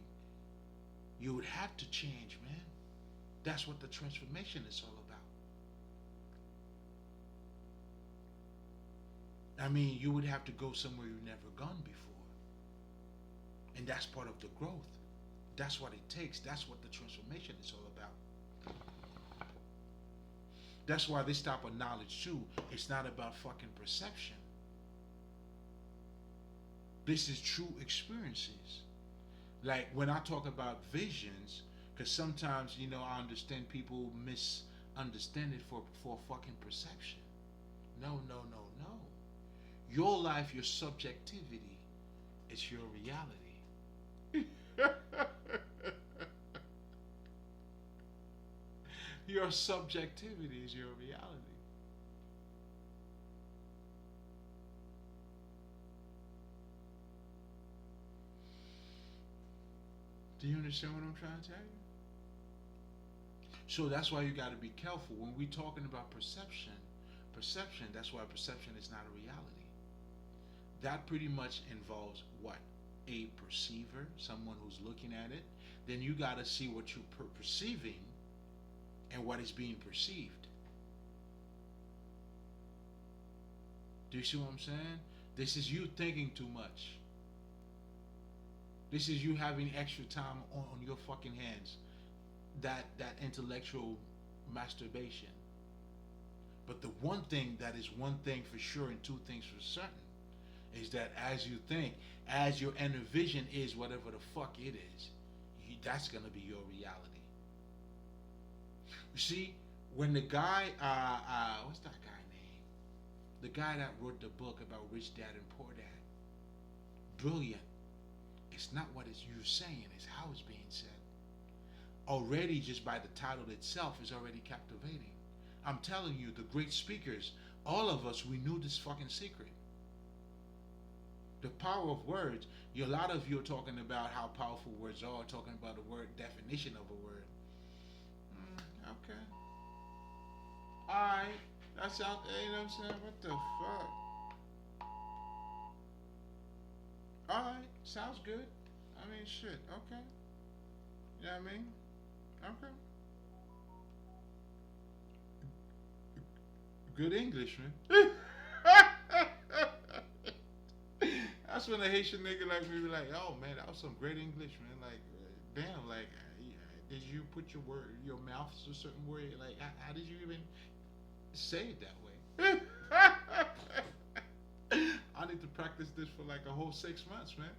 you would have to change, man. That's what the transformation is all about. I mean, you would have to go somewhere you've never gone before. And that's part of the growth. That's what it takes. That's what the transformation is all about. That's why this type of knowledge too, it's not about fucking perception. This is true experiences. Like when I talk about visions, because sometimes, you know, I understand people misunderstand it for fucking perception. No, no, no, no. Your life, your subjectivity, is your reality. Your subjectivity is your reality. Do you understand what I'm trying to tell you? So that's why you got to be careful when we're talking about perception. Perception, that's why perception is not a reality. That pretty much involves what? A perceiver, someone who's looking at it. Then you got to see what you're perceiving and what is being perceived. Do you see what I'm saying? This is you thinking too much. This is you having extra time on your fucking hands. That intellectual masturbation. But the one thing that is one thing for sure and two things for certain is that as you think, as your inner vision is whatever the fuck it is, that's gonna be your reality. You see, when the guy, what's that guy name? The guy that wrote the book about Rich Dad and Poor Dad, brilliant. It's not what it's you saying, it's how it's being said. Already, just by the title itself, is already captivating. I'm telling you, the great speakers, all of us, we knew this fucking secret. The power of words. A lot of you are talking about how powerful words are, talking about the word definition of a word. Okay. Alright. That's out there, you know what I'm saying? What the fuck? Alright. Sounds good. I mean, shit. Okay. You know what I mean? Okay. Good English, man. That's when a Haitian nigga like me be like, "Oh man, that was some great English, man." Like, damn, like, did you put your mouth to a certain way? Like, how did you even say it that way? I need to practice this for like a whole 6 months, man.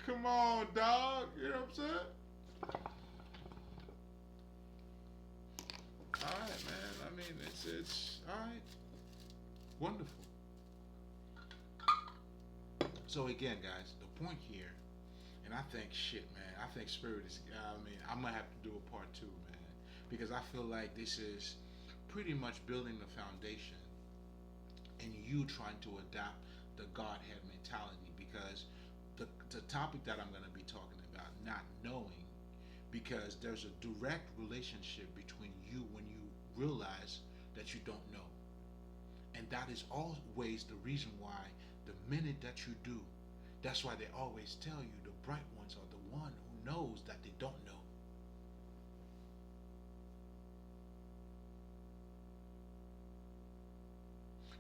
Come on, dog. You know what I'm saying? All right, man. I mean, it's all right. Wonderful. So again, guys, the point here, and I think shit, man. I think spirit is. I mean, I'm gonna have to do a part two, man, because I feel like this is pretty much building the foundation, and you trying to adapt the Godhead mentality, because the topic that I'm gonna be talking about, not knowing, because there's a direct relationship between you when you realize that you don't know, and that is always the reason why the minute that you do, that's why they always tell you the bright ones are the one who knows that they don't know.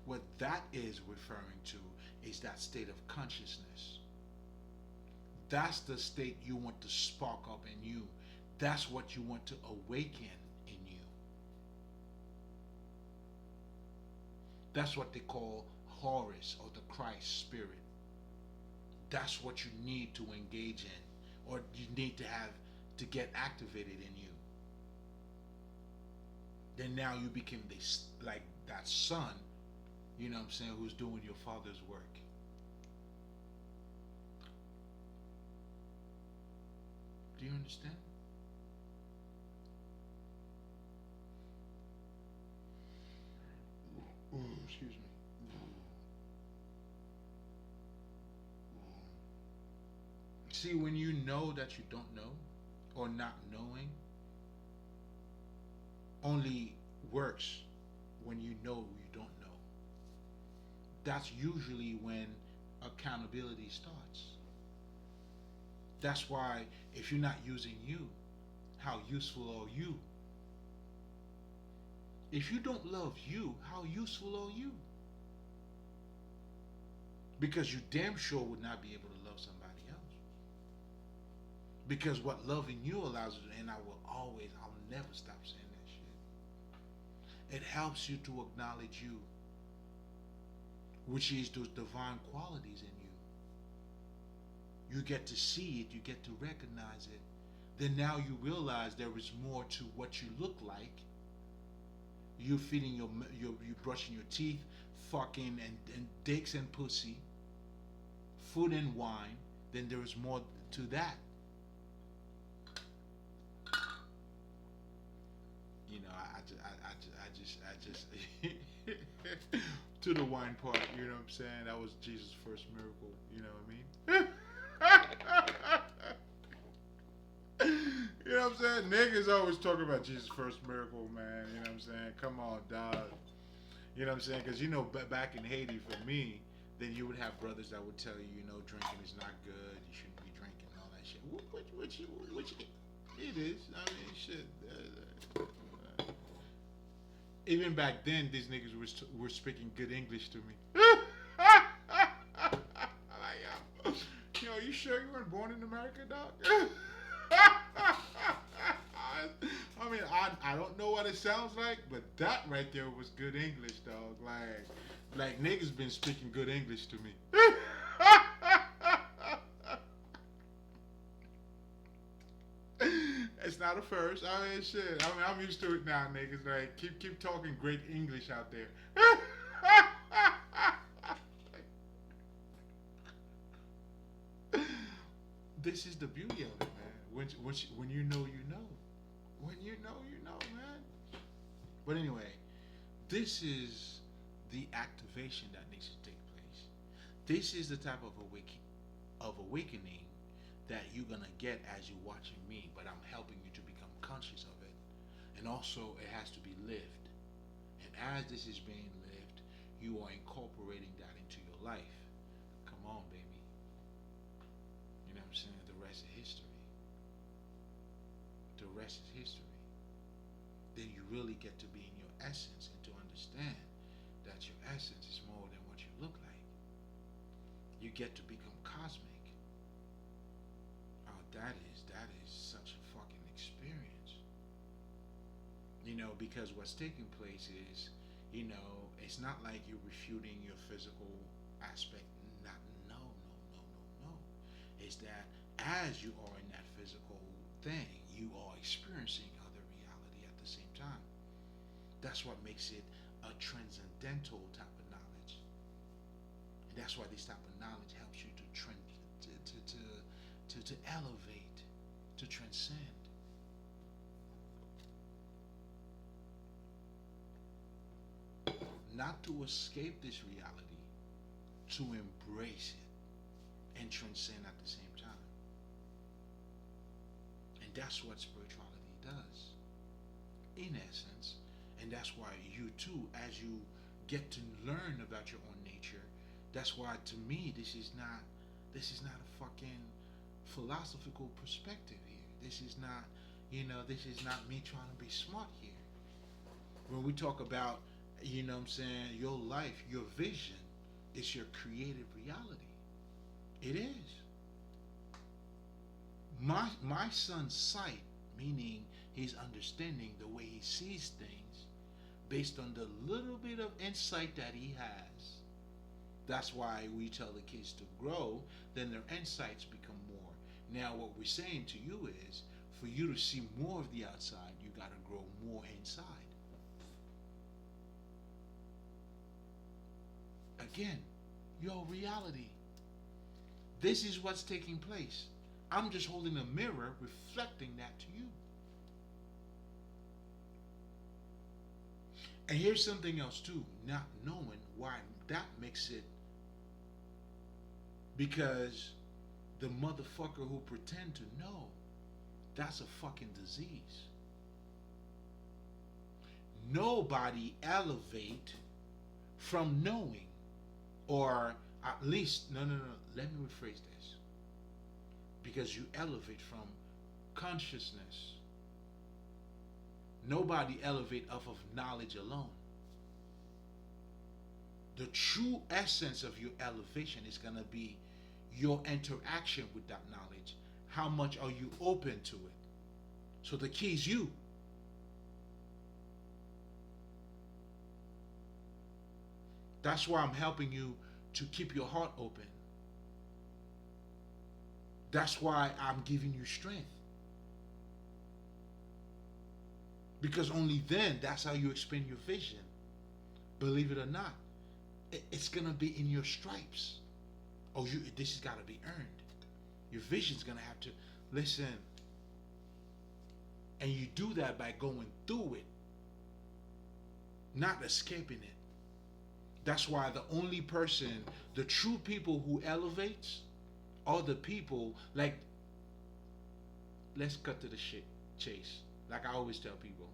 What that is referring to is that state of consciousness. That's the state you want to spark up in you. That's what you want to awaken in you. That's what they call Horus, or the Christ spirit. That's what you need to engage in, or you need to have to get activated in you. Then now you become this, like that son, you know what I'm saying, who's doing your father's work. Do you understand? Ooh, excuse me. See, when you know that you don't know, or not knowing, only works when you know you don't know. That's usually when accountability starts. That's why if you're not using you, how useful are you? If you don't love you, how useful are you? Because you damn sure would not be able to love somebody else. Because what loving you allows you, and I'll never stop saying that shit. It helps you to acknowledge you, which is those divine qualities in you. You get to see it, you get to recognize it. Then now you realize there is more to what you look like. You feeding you brushing your teeth, fucking and dicks and pussy, food and wine. Then there is more to that. You know, I just to the wine part. You know what I'm saying? That was Jesus' first miracle. You know what I mean? You know what I'm saying? Niggas always talk about Jesus' first miracle, man. You know what I'm saying? Come on, dog. You know what I'm saying? Because, you know, back in Haiti, for me, then you would have brothers that would tell you, you know, drinking is not good. You shouldn't be drinking and all that shit. Which it is. I mean, shit. Even back then, these niggas were speaking good English to me. Like, yo, you sure you weren't born in America, dog? I mean, I don't know what it sounds like, but that right there was good English, dog. Like niggas been speaking good English to me. It's not a first. I mean, shit. I mean, I'm used to it now, niggas. Like, keep talking great English out there. This is the beauty of it, man. When you know, you know. When you know, man. But anyway, this is the activation that needs to take place. This is the type of awakening that you're gonna get as you're watching me. But I'm helping you to become conscious of it, and also it has to be lived. And as this is being lived, you are incorporating that into your life. Come on, baby. You know what I'm saying? The is history. The rest is history. Then you really get to be in your essence and to understand that your essence is more than what you look like. You get to become cosmic. Oh, that is such a fucking experience. Because what's taking place is, it's not like you're refuting your physical aspect. Not no no no no no. It's that as you are in that physical thing, you are experiencing other reality at the same time. That's what makes it a transcendental type of knowledge. And that's why this type of knowledge helps you to to elevate, to transcend. Not to escape this reality, to embrace it and transcend at the same time. And that's what spirituality does, in essence. And that's why you too, as you get to learn about your own nature, that's why to me this is not a fucking philosophical perspective here. This is not me trying to be smart here. When we talk about, what I'm saying, your life, your vision is your creative reality. It is. My son's sight, meaning his understanding, the way he sees things, based on the little bit of insight that he has. That's why we tell the kids to grow, then their insights become more. Now, what we're saying to you is, for you to see more of the outside, you got to grow more inside. Again, your reality. This is what's taking place. I'm just holding a mirror reflecting that to you. And here's something else too, not knowing why that makes it, because the motherfucker who pretend to know, that's a fucking disease. Nobody elevate from knowing, or at least, no, let me rephrase this. Because you elevate from consciousness. Nobody elevate off of knowledge alone. The true essence of your elevation is going to be your interaction with that knowledge. How much are you open to it? So the key is you. That's why I'm helping you to keep your heart open. That's why I'm giving you strength. Because only then, that's how you expand your vision. Believe it or not, it's going to be in your stripes. Oh, this has got to be earned. Your vision's going to have to listen. And you do that by going through it, not escaping it. That's why the only person, the true people who elevates, are the people, like, let's cut to the chase. Like I always tell people,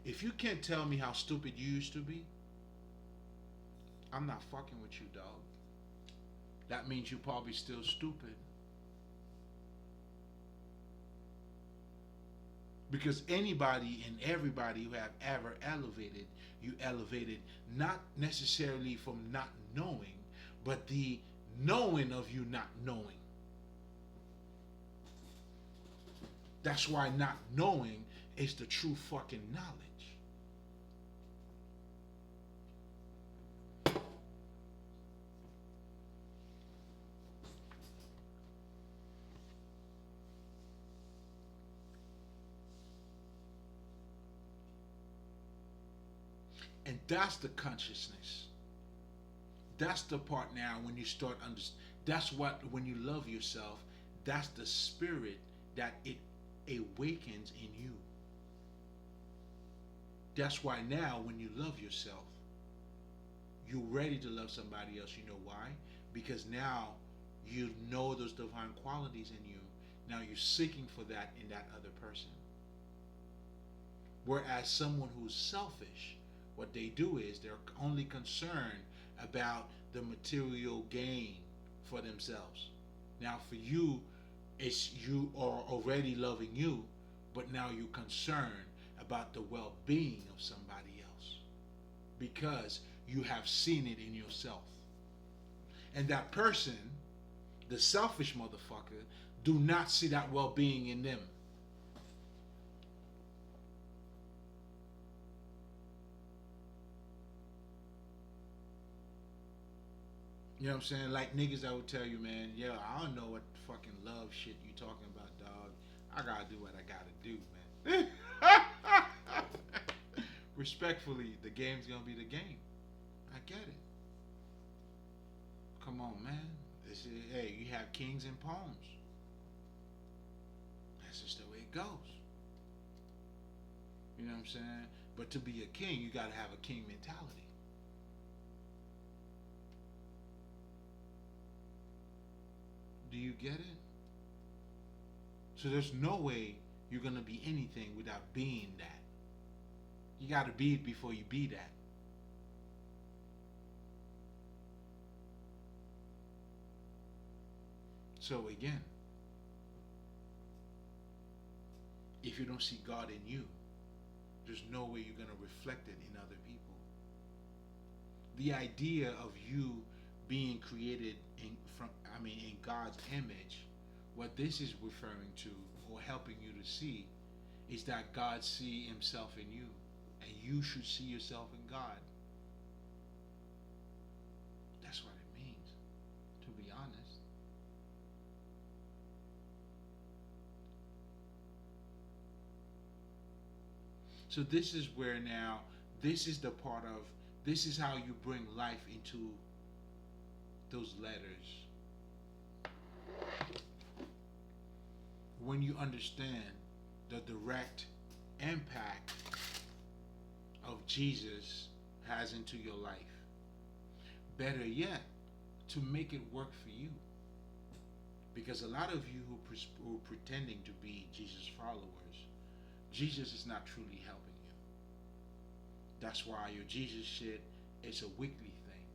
if you can't tell me how stupid you used to be, I'm not fucking with you, dog. That means you're probably still stupid. Because anybody and everybody who have ever elevated, you elevated not necessarily from not knowing, but the knowing of you not knowing. That's why not knowing is the true fucking knowledge. And that's the consciousness. That's the part now when you start understanding. That's what, when you love yourself, that's the spirit that it awakens in you. That's why now when you love yourself, you're ready to love somebody else. You know why? Because now you know those divine qualities in you. Now you're seeking for that in that other person. Whereas someone who's selfish, what they do is they're only concerned about the material gain for themselves. Now for you, It's you are already loving you, but now you're concerned about the well-being of somebody else because you have seen it in yourself. And that person, the selfish motherfucker, do not see that well-being in them. You know what I'm saying? Like niggas that would tell you, man, yo, I don't know what fucking love shit you talking about, dog. I gotta do what I gotta do, man. Respectfully, the game's gonna be the game. I get it. Come on, man. Hey, you have kings and pawns. That's just the way it goes. You know what I'm saying? But to be a king, you gotta have a king mentality. Do you get it? So there's no way you're gonna be anything without being that. You gotta be it before you be that. So again, if you don't see God in you, there's no way you're gonna reflect it in other people. The idea of you being created in God's image, what this is referring to or helping you to see is that God see himself in you and you should see yourself in God. That's what it means, to be honest. So this is where now, this is the part of, this is how you bring life into those letters. When you understand the direct impact of Jesus has into your life. Better yet, to make it work for you. Because a lot of you who are pretending to be Jesus followers, Jesus is not truly helping you. That's why your Jesus shit is a weekly thing.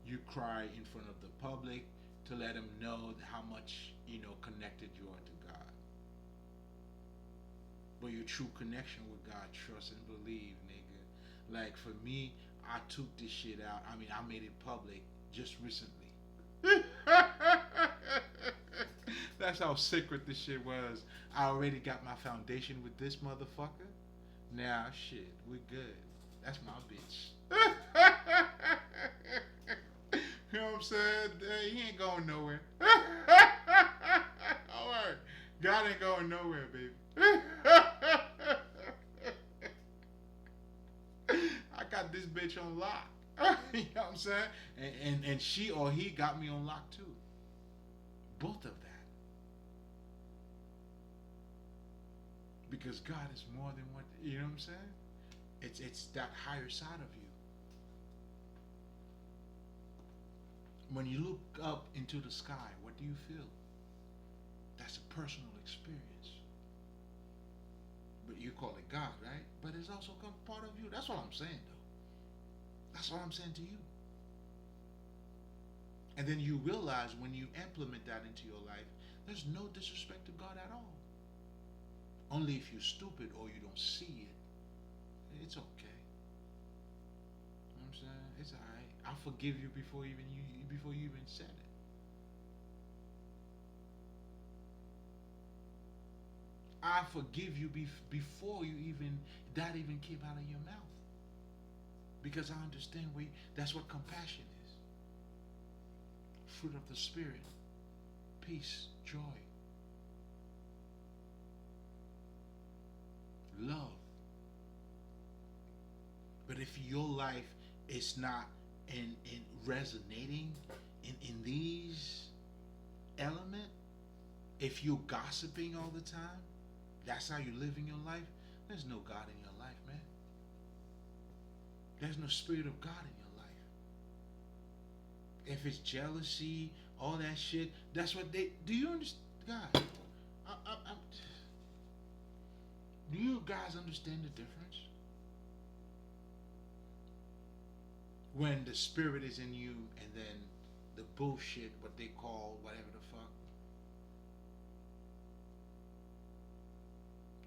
You cry in front of the public to let them know how much, connected you are to God. But your true connection with God, trust and believe, nigga. Like for me, I took this shit out. I made it public just recently. That's how secret this shit was. I already got my foundation with this motherfucker. Now, shit, we good. That's my bitch. You know what I'm saying? He ain't going nowhere. Alright. God ain't going nowhere, baby. I got this bitch on lock. You know what I'm saying? And she or he got me on lock too. Both of that. Because God is more than what, you know what I'm saying? It's that higher side of you. When you look up into the sky, what do you feel? That's a personal experience. But you call it God, right? But it's also part of you. That's what I'm saying, though. That's what I'm saying to you. And then you realize when you implement that into your life, there's no disrespect to God at all. Only if you're stupid or you don't see it, it's okay. You know what I'm saying? It's alright. I'll forgive you before you even said it. I forgive you before that even came out of your mouth. Because I understand that's what compassion is. Fruit of the Spirit. Peace, joy, love. But if your life is not in resonating in these elements, if you're gossiping all the time, that's how you're living your life, there's no God in your life, man. There's no Spirit of God in your life. If it's jealousy, all that shit, that's what do you understand? God, do you guys understand the difference? When the Spirit is in you and then bullshit, what they call whatever the fuck.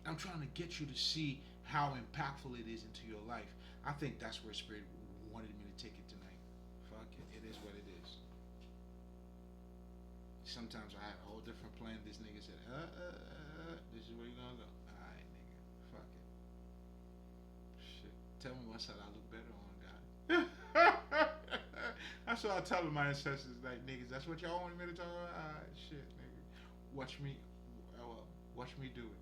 I'm trying to get you to see how impactful it is into your life. I think that's where Spirit wanted me to take it tonight. Fuck it, it is what it is. Sometimes I had a whole different plan. This nigga said, this is where you gonna go. Alright, nigga, fuck it. Shit. Tell me what side I look better on, God. That's what I tell my ancestors, like, niggas, that's what y'all wanted me to talk about? Alright, shit, nigga. Watch me, watch me do it.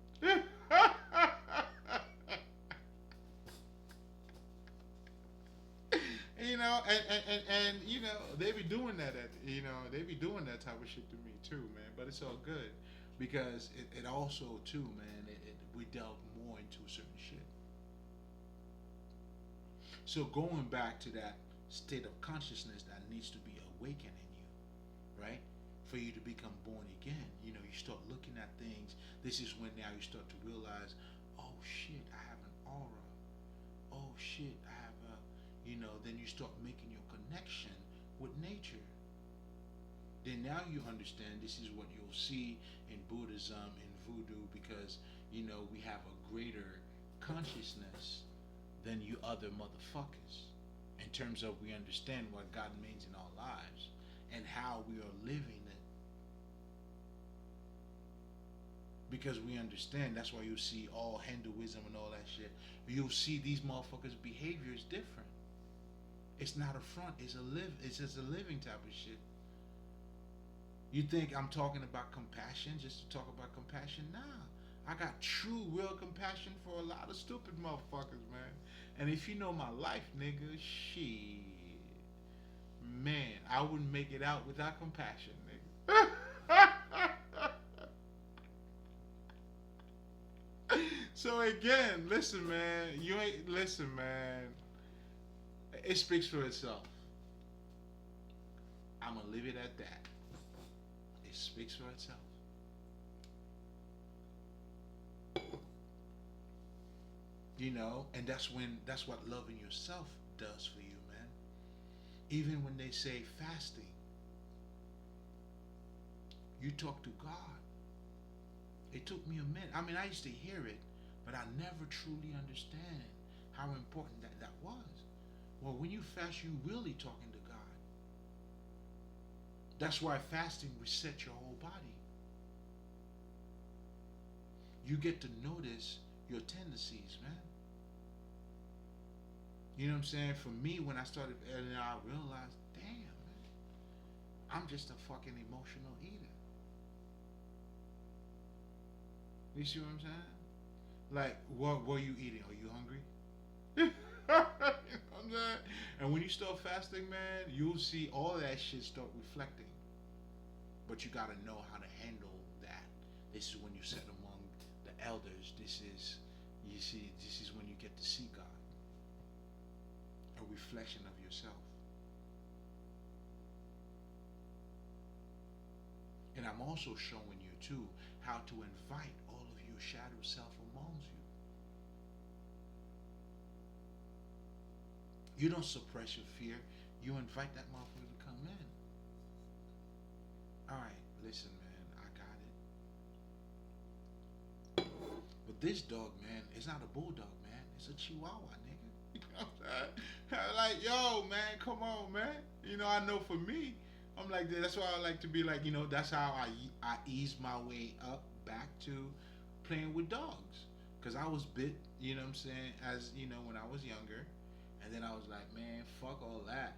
You know, and you know, they be doing that they be doing that type of shit to me too, man. But it's all good because it also too, man. We delve more into certain shit. So going back to that state of consciousness that needs to be awakened in you, right? For you to become born again, you know, you start looking at things. This is when now you start to realize, oh shit, I have an aura. Oh shit, I have a, you know. Then you start making your connection with nature. Then now you understand this is what you'll see in Buddhism, in Voodoo, because you know we have a greater consciousness than you other motherfuckers. In terms of we understand what God means in our lives and how we are living it. Because we understand, that's why you see all Hinduism and all that shit. You'll see these motherfuckers' behavior is different. It's not a front, it's just a living type of shit. You think I'm talking about compassion just to talk about compassion? Nah. I got true, real compassion for a lot of stupid motherfuckers, man. And if you know my life, nigga, shit. Man, I wouldn't make it out without compassion, nigga. So again, listen, man. Listen, man. It speaks for itself. I'm gonna leave it at that. It speaks for itself. You know, and that's what loving yourself does for you, man. Even when they say fasting, you talk to God. It took me a minute. I mean, I used to hear it, but I never truly understand how important that was. Well, when you fast, you really talking to God. That's why fasting resets your whole body. You get to notice your tendencies, man. You know what I'm saying? For me, when I started, and I realized, damn, man, I'm just a fucking emotional eater. You see what I'm saying? Like, what were you eating? Are you hungry? You know what I'm saying? And when you start fasting, man, you'll see all that shit start reflecting. But you gotta know how to handle that. This is when you sit among the elders. This is when you get to see God. A reflection of yourself. And I'm also showing you too how to invite all of your shadow self amongst you. You don't suppress your fear. You invite that motherfucker to come in. Alright, listen, man, I got it. But this dog, man, it's not a bulldog, man. It's a chihuahua, nigga. You know what I'm saying? Like, yo, man, come on, man. You know, I know for me, I'm like, that's why I like to be like, you know, that's how I ease my way up back to playing with dogs. Because I was bit, you know what I'm saying, as, you know, when I was younger. And then I was like, man, fuck all that.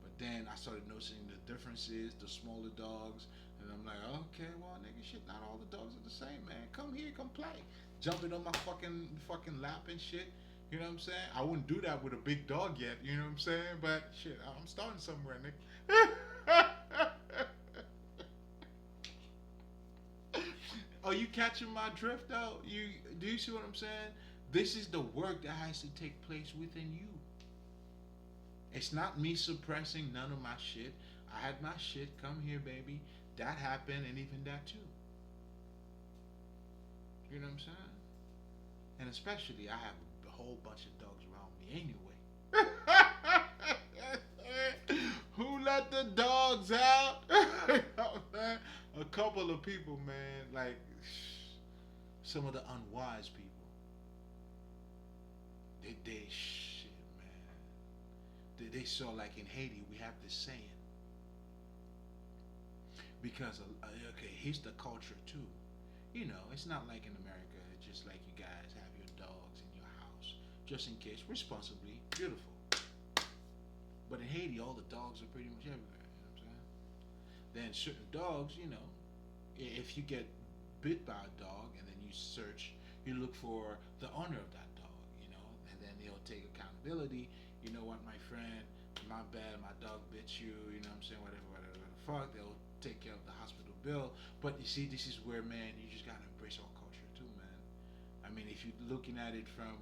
But then I started noticing the differences, the smaller dogs. And I'm like, okay, well, nigga, shit, not all the dogs are the same, man. Come here, come play. Jumping on my fucking lap and shit. You know what I'm saying? I wouldn't do that with a big dog yet, you know what I'm saying? But shit, I'm starting somewhere, nigga. Are you catching my drift out? Do you see what I'm saying? This is the work that has to take place within you. It's not me suppressing none of my shit. I had my shit. Come here, baby. That happened, and even that too. You know what I'm saying? And especially, I have a whole bunch of dogs around me anyway. Who let the dogs out. You know, man? A couple of people, man, like some of the unwise people, they shit, man. They saw like in Haiti, we have this saying because okay, here's the culture too. You know, it's not like in America. It's just like you guys have your dogs in your house, just in case, responsibly, beautiful. But in Haiti, all the dogs are pretty much everywhere. You know what I'm saying? Then certain dogs, you know, if you get bit by a dog and then you search, you look for the owner of that dog, you know, and then they'll take accountability. You know what, my friend, my bad, my dog bit you. You know what I'm saying? Whatever the fuck. They'll take care of the hospital bill. But you see, this is where, man, you just gotta embrace our culture too, man. I mean, if you're looking at it from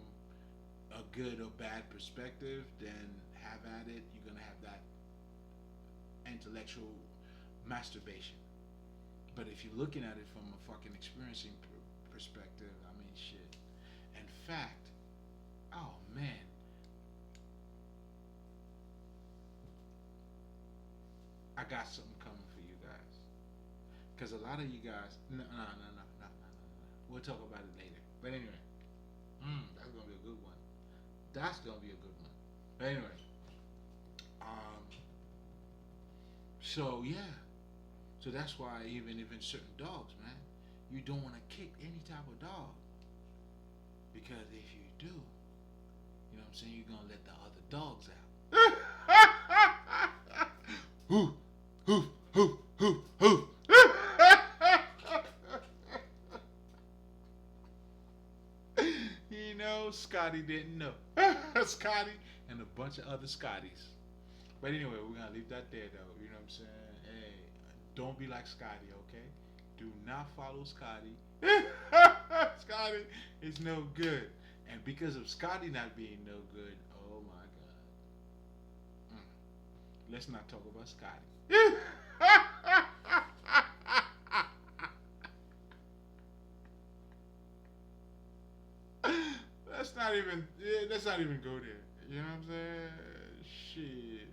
a good or bad perspective, then have at it. You're gonna have that intellectual masturbation. But if you're looking at it from a fucking experiencing perspective, I mean, shit. In fact, oh man, I got something coming for you guys. Because a lot of you guys, no. We'll talk about it later. But anyway, that's gonna be a good one. That's gonna be a good one. But anyway, um, so yeah, so that's why even certain dogs, man, you don't want to kick any type of dog because if you do, you know what I'm saying, you're gonna let the other dogs out. Who, who. You know, Scotty didn't know. Scotty and a bunch of other Scotties. But anyway, we're gonna leave that there though. You know what I'm saying? Hey, don't be like Scotty, okay? Do not follow Scotty. Scotty is no good. And because of Scotty not being no good, oh my god. Let's not talk about Scotty. Let's not even go there. You know what I'm saying? Shit.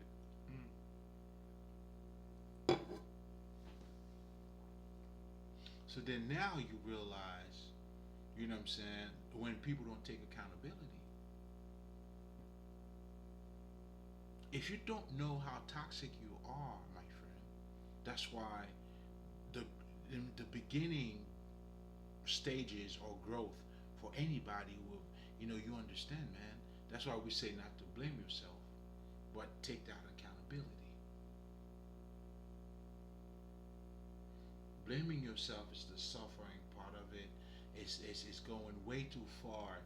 So then now you realize, you know what I'm saying, when people don't take accountability. If you don't know how toxic you are, my friend, that's why the in the beginning stages or growth for anybody will, you know, you understand, man. That's why we say not to blame yourself, but take that accountability. Blaming yourself is the suffering part of it. It's going way too far,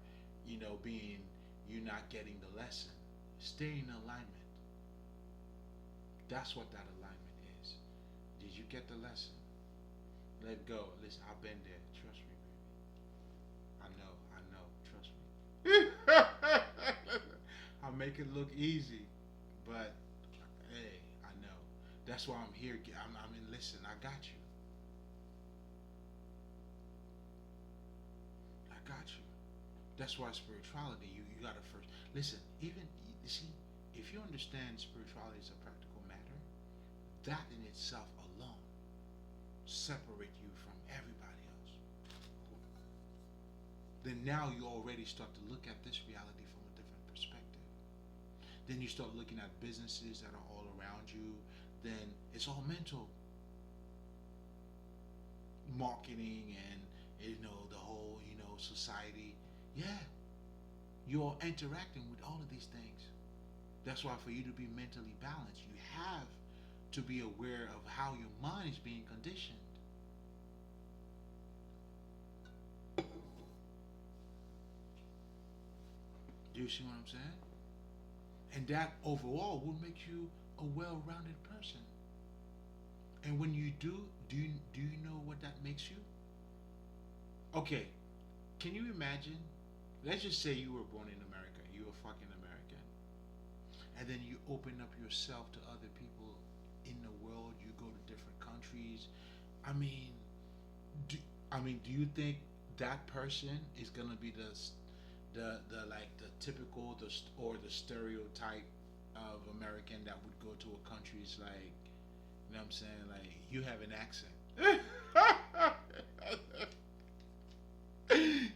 you know, being you not getting the lesson. Stay in alignment. That's what that alignment is. Did you get the lesson? Let go. Listen, I've been there. Trust me, baby. I know. Trust me. I make it look easy, but hey, I know. That's why I'm here. I mean, listen, I got you. I got you. That's why spirituality, you gotta first listen. Even you see, if you understand spirituality is a practical matter, that in itself alone separate you from everybody else. Then now you already start to look at this reality from a different perspective. Then you start looking at businesses that are all around you. Then it's all mental. Marketing and the whole society. Yeah, you're interacting with all of these things. That's why for you to be mentally balanced, you have to be aware of how your mind is being conditioned. Do you see what I'm saying? And that overall will make you a well-rounded person. And when you do you know what that makes you? Okay, can you imagine? Let's just say you were born in America. You were fucking American, and then you open up yourself to other people in the world. You go to different countries. I mean, do, do you think that person is gonna be the like the typical or the stereotype of American that would go to a country is like, you know what I'm saying? Like, you have an accent.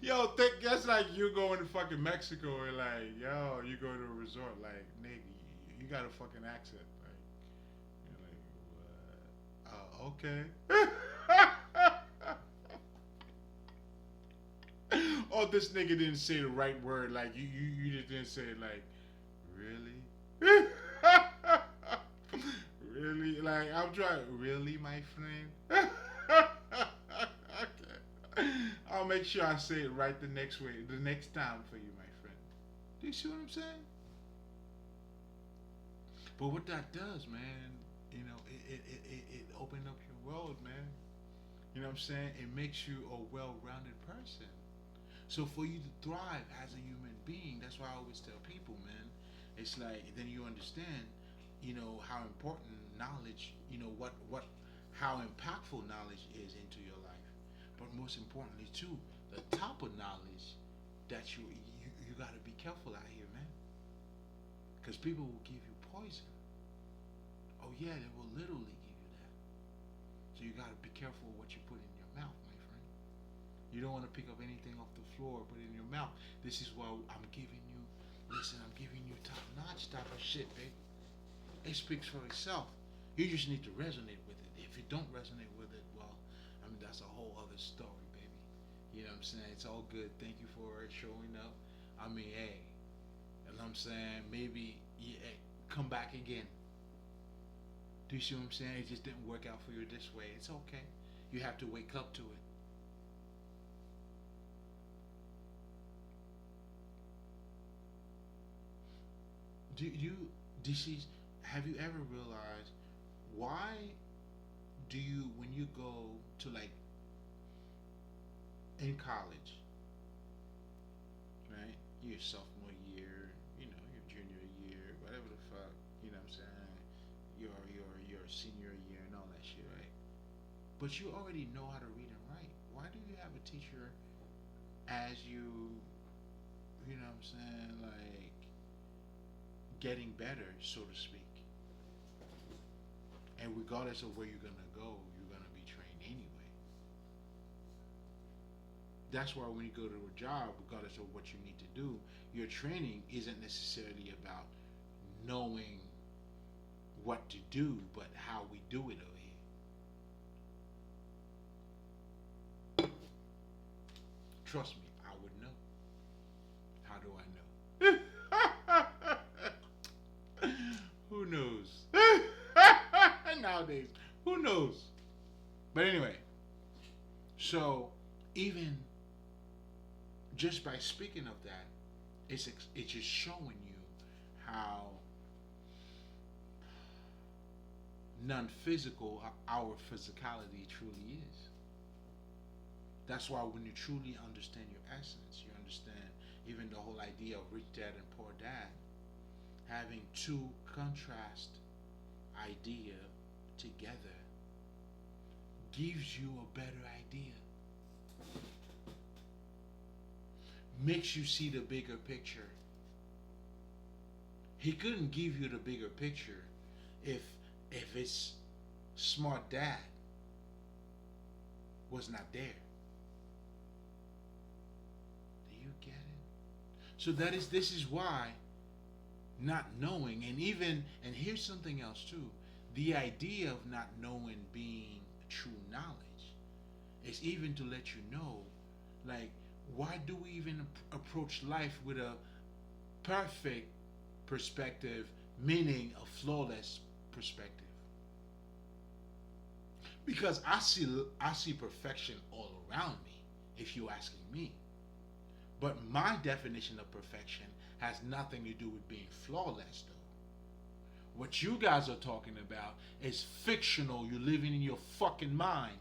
Yo, think that's like you going to fucking Mexico or like, yo, you go to a resort, like, nigga, you got a fucking accent. Like, you're like, what? Okay. Oh, this nigga didn't say the right word. Like, you just didn't say it, like, really? Really? Like, I'm trying, really, my friend? Okay. I'll make sure I say it right the next time for you, my friend. Do you see what I'm saying? But what that does, man, it opened up your world, man. You know what I'm saying? It makes you a well-rounded person. So for you to thrive as a human being, that's why I always tell people, man. It's like then you understand, how important knowledge, how impactful knowledge is into your life. But most importantly, too, the type of knowledge that you got to be careful out here, man. Because people will give you poison. Oh yeah, they will literally give you that. So you got to be careful what you put in your mouth, my friend. You don't want to pick up anything off the floor, put it in your mouth. This is why I'm giving you. Listen, I'm giving you top-notch type of shit, baby. It speaks for itself. You just need to resonate with it. If you don't resonate with it, well, I mean that's a whole other story, baby. You know what I'm saying? It's all good. Thank you for showing up. I mean, hey, you know what I'm saying? Maybe hey, come back again. Do you see what I'm saying? It just didn't work out for you this way. It's okay. You have to wake up to it. Do you this is have you ever realized why do you when you go to like in college, right? Your sophomore year, your junior year, whatever the fuck, you know what I'm saying? Your senior year and all that shit, right? But you already know how to read and write. Why do you have a teacher as you know what I'm saying, like getting better, so to speak? And regardless of where you're gonna go, you're gonna be trained anyway. That's why when you go to a job, regardless of what you need to do, your training isn't necessarily about knowing what to do, but how we do it over here. Trust me, I would know. How do I know? Who knows? Nowadays, who knows? But anyway, so even just by speaking of that, it's just showing you how non-physical our physicality truly is. That's why when you truly understand your essence, you understand even the whole idea of rich dad and poor dad, having two contrast idea together gives you a better idea. Makes you see the bigger picture. He couldn't give you the bigger picture if his smart dad was not there. Do you get it? So this is why not knowing and here's something else too. The idea of not knowing being true knowledge is even to let you know, like, why do we even approach life with a perfect perspective, meaning a flawless perspective? Because I see perfection all around me, if you're asking me. But my definition of perfection has nothing to do with being flawless, though. What you guys are talking about is fictional. You're living in your fucking mind.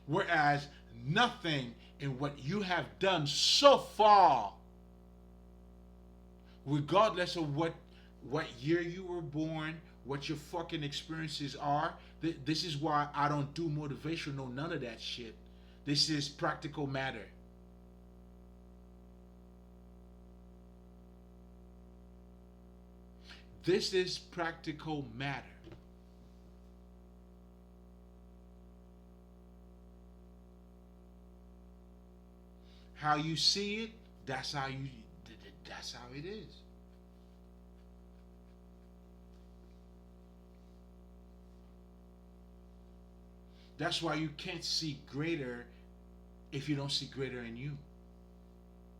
Whereas nothing in what you have done so far, regardless of what year you were born, what your fucking experiences are. This is why I don't do motivational, none of that shit. This is practical matter. This is practical matter. How you see it, that's how you. That's how it is. That's why you can't see greater if you don't see greater in you.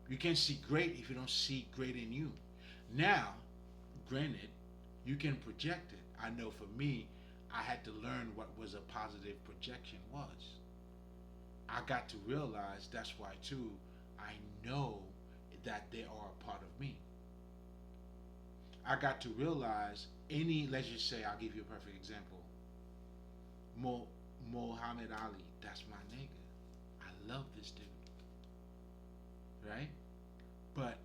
You can't see great if you don't see great in you. Now, granted, you can project it. I know for me, I had to learn what was a positive projection was. I got to realize that's why too. I know that they are a part of me. I got to realize any. Let's just say I'll give you a perfect example. Mo, Muhammad Ali, that's my nigga. I love this dude, right? But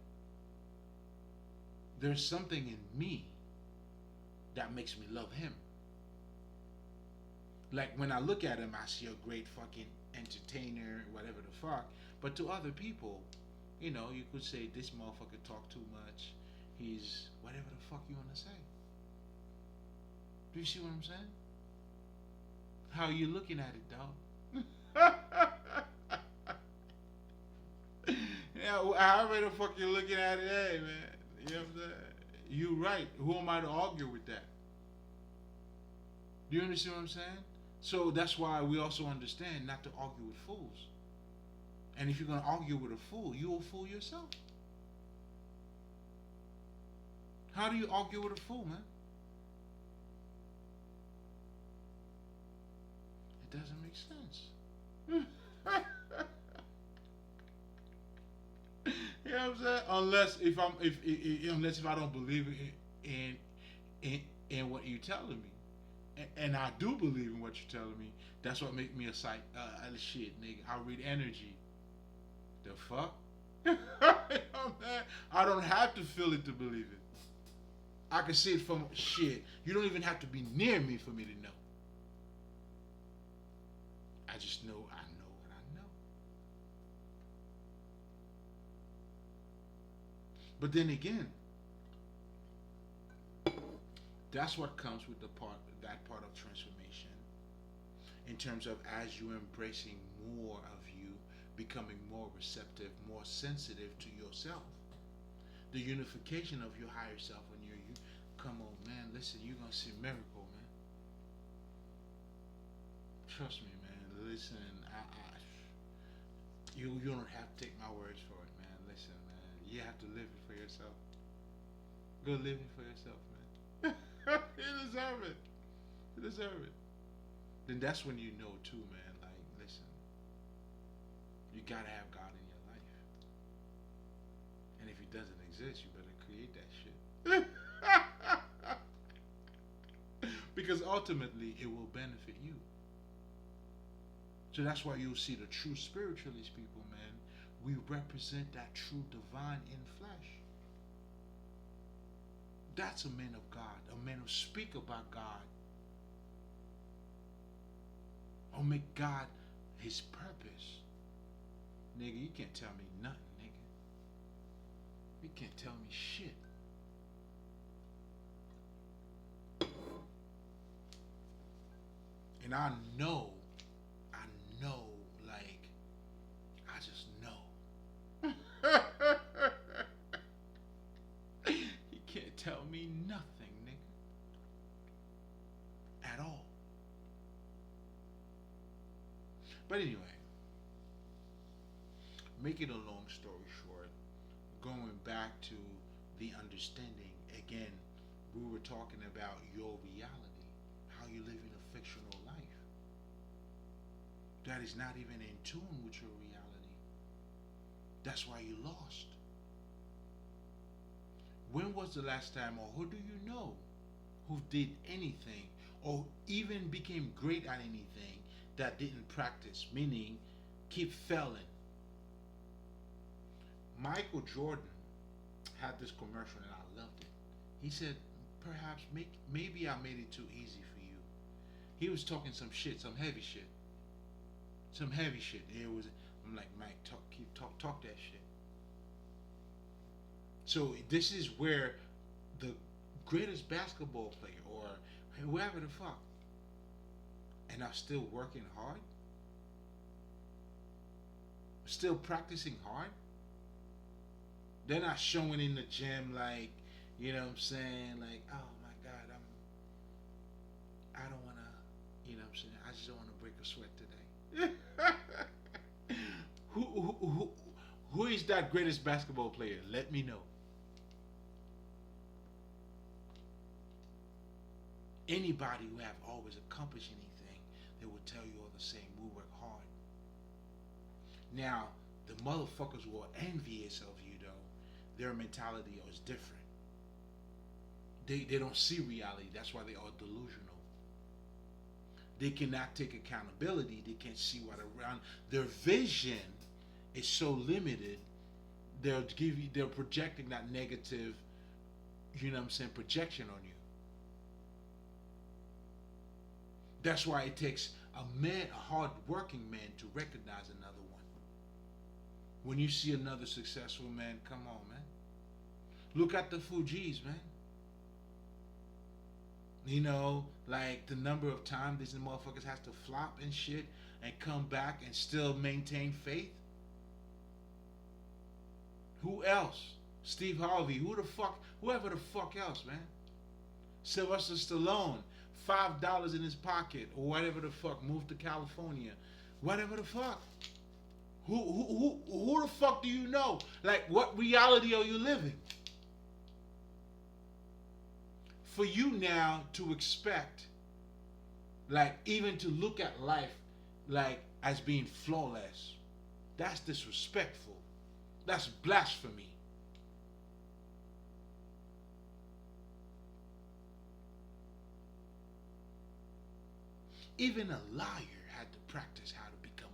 there's something in me that makes me love him. Like when I look at him, I see a great fucking entertainer, whatever the fuck. But to other people, you could say this motherfucker talk too much. He's whatever the fuck you want to say. Do you see what I'm saying? How you looking at it, dog? Yeah, however the fuck you looking at it, hey man. You know what I'm saying? You right. Who am I to argue with that? Do you understand what I'm saying? So that's why we also understand not to argue with fools. And if you're gonna argue with a fool, you will fool yourself. How do you argue with a fool, man? It doesn't make sense. You know what I'm saying? Unless if I don't believe in what you're telling me, and I do believe in what you're telling me. That's what make me a psych. Shit, nigga. I read energy. The fuck? You know what I'm saying? I don't have to feel it to believe it. I can see it from shit. You don't even have to be near me for me to know. I just know. I know what I know. But then again, that's what comes with that part of transformation. In terms of as you embracing more of you, becoming more receptive, more sensitive to yourself. The unification of your higher self when you're you. Come on, man. Listen, you're gonna see a miracle, man. Trust me, man. Listen, you don't have to take my words for it, man. Listen, man. You have to live it for yourself. Go live it for yourself, man. You deserve it. You deserve it. Then that's when you know too, man. Like, listen, you gotta have God in your life, and if He doesn't exist, you better create that shit. Because ultimately, it will benefit you. So that's why you'll see the true spiritualist people, man. We represent that true divine in flesh. That's a man of God, a man who speak about God, or make God his purpose. Nigga, you can't tell me nothing, nigga. You can't tell me shit. And I know, like, I just know. You can't tell me nothing, nigga. At all. But anyway, make it a long story short, going back to the understanding, again, we were talking about your reality, how you live in a fictional life that is not even in tune with your reality. That's why you lost. When was the last time, or who do you know who did anything, or even became great at anything that didn't practice, meaning keep failing? Michael Jordan had this commercial and I loved it. He said, perhaps maybe I made it too easy for you. He was talking some shit, some heavy shit. Some heavy shit. I'm like, Mike, talk that shit. So this is where the greatest basketball player or whoever the fuck, and I'm still working hard, still practicing hard. They're not showing in the gym like, you know what I'm saying, like, oh my God, I don't wanna, you know what I'm saying, I just don't wanna break a sweat today. who, who, who, who is that greatest basketball player? Let me know. Anybody who have always accomplished anything, they will tell you all the same. We work hard. Now, the motherfuckers who are envious of you, though, their mentality is different. They don't see reality. That's why they are delusional. They cannot take accountability. They can't see what around. Their vision is so limited. They're projecting that negative, you know what I'm saying, projection on you. That's why it takes a hard working man to recognize another one. When you see another successful man, come on, man. Look at the Fugees, man. You know, like the number of times these motherfuckers has to flop and shit and come back and still maintain faith. Who else? Steve Harvey. Whoever the fuck else, man. Sylvester Stallone. $5 in his pocket or whatever the fuck. Moved to California. Whatever the fuck. Who the fuck do you know? Like, what reality are you living? For you now to expect, like, even to look at life like as being flawless, that's disrespectful. That's blasphemy. Even a liar had to practice how to become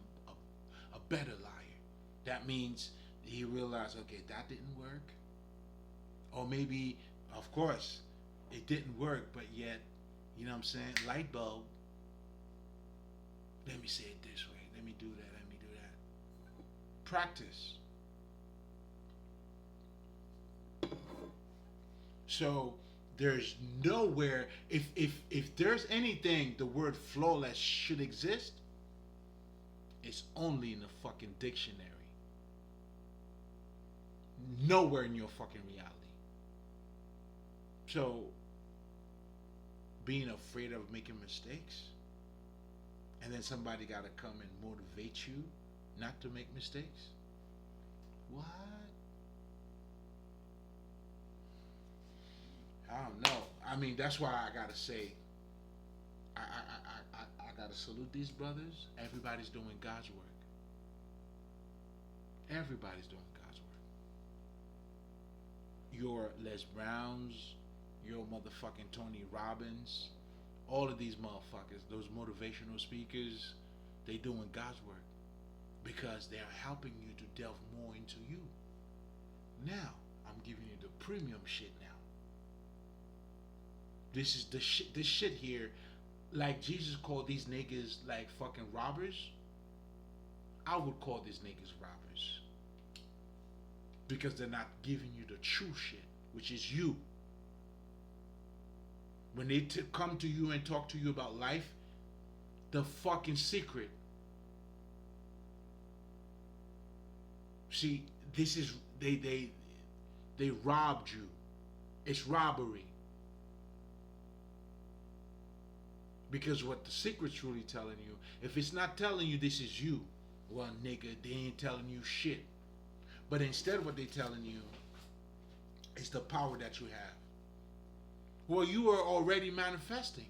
a better liar. That means he realized, okay, that didn't work. Or maybe, of course, it didn't work, but yet, you know what I'm saying? Light bulb. Let me say it this way. Let me do that. Let me do that. Practice. So there's nowhere, if there's anything the word flawless should exist, it's only in the fucking dictionary. Nowhere in your fucking reality. So being afraid of making mistakes, and then somebody gotta come and motivate you not to make mistakes? What? I don't know. I mean, that's why I gotta say, I gotta salute these brothers. Everybody's doing God's work. Everybody's doing God's work. Your Les Browns, your motherfucking Tony Robbins, all of these motherfuckers, those motivational speakers, they doing God's work because they're helping you to delve more into you. Now, I'm giving you the premium shit now. This is the shit. This shit here, like Jesus called these niggas like fucking robbers. I would call these niggas robbers because they're not giving you the true shit, which is you. When they come to you and talk to you about life, the fucking secret. See, this is they robbed you. It's robbery. Because what the secret's truly telling you, if it's not telling you this is you, well, nigga, they ain't telling you shit. But instead, what they telling you is the power that you have. Well, you are already manifesting.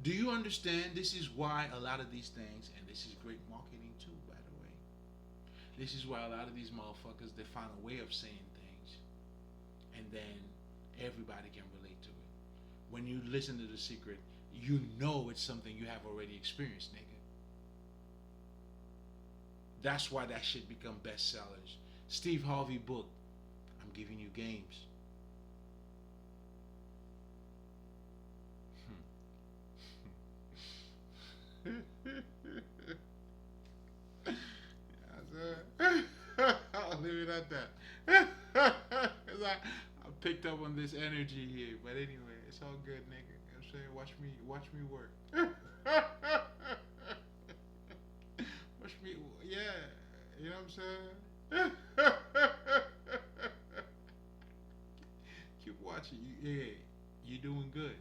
Do you understand? This is why a lot of these things, and this is great marketing too, by the way. This is why a lot of these motherfuckers, they find a way of saying things, and then everybody can relate to it. When you listen to The Secret, you know it's something you have already experienced, nigga. That's why that shit become bestsellers. Steve Harvey book, I'm giving you games. I'll leave it at that. I picked up on this energy here, but anyway, it's all good, nigga. You know what I'm saying? Watch me work. watch me, yeah. You know what I'm saying? Keep watching. Yeah, you doing good.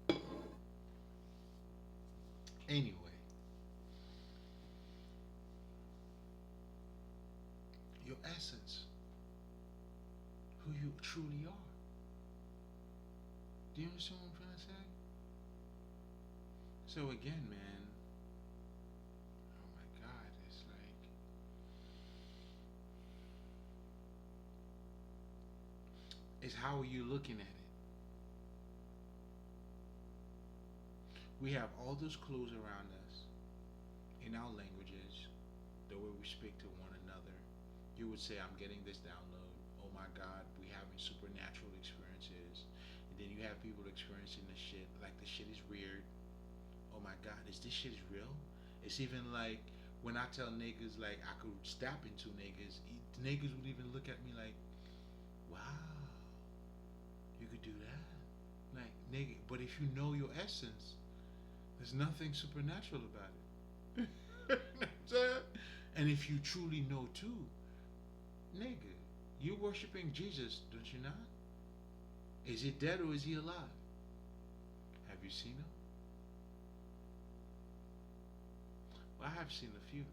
Mm-mm. Anyway, your essence, who you truly are. Do you understand what I'm trying to say? So again, man, oh my God, it's how are you looking at it? We have all those clues around us in our languages, the way we speak to one another. You would say, I'm getting this download. Oh my God, we having supernatural experiences. And then you have people experiencing the shit, like the shit is weird. Oh my God, is this shit real? It's even like when I tell niggas like I could step into niggas, niggas would even look at me like, wow, you could do that? Like, nigga, but if you know your essence, there's nothing supernatural about it. And if you truly know too, nigga, you worshiping Jesus, don't you not? Is he dead or is he alive? Have you seen him? Well, I have seen a few. You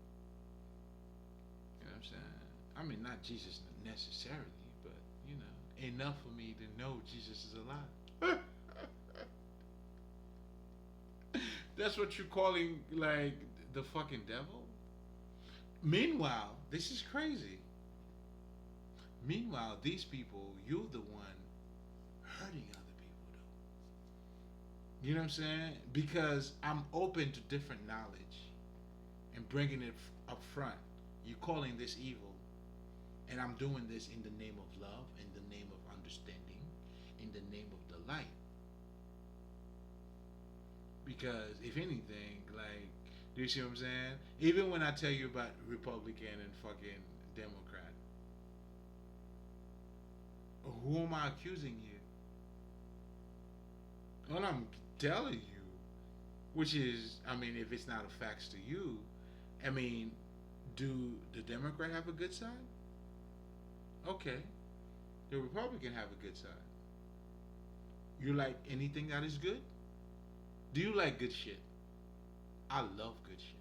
know what I'm saying? I mean, not Jesus necessarily, but, you know, enough for me to know Jesus is alive. That's what you're calling, like, the fucking devil? Meanwhile, this is crazy. Meanwhile, these people, you're the one hurting other people, though. You know what I'm saying? Because I'm open to different knowledge and bringing it up front. You're calling this evil, and I'm doing this in the name of love, in the name of understanding, in the name of delight. Because if anything, like, do you see what I'm saying? Even when I tell you about Republican and fucking Democrat, who am I accusing here? What I'm telling you, which is, I mean, if it's not a facts to you, I mean, do the Democrat have a good side? Okay. The Republican have a good side. You like anything that is good? Do you like good shit? I love good shit.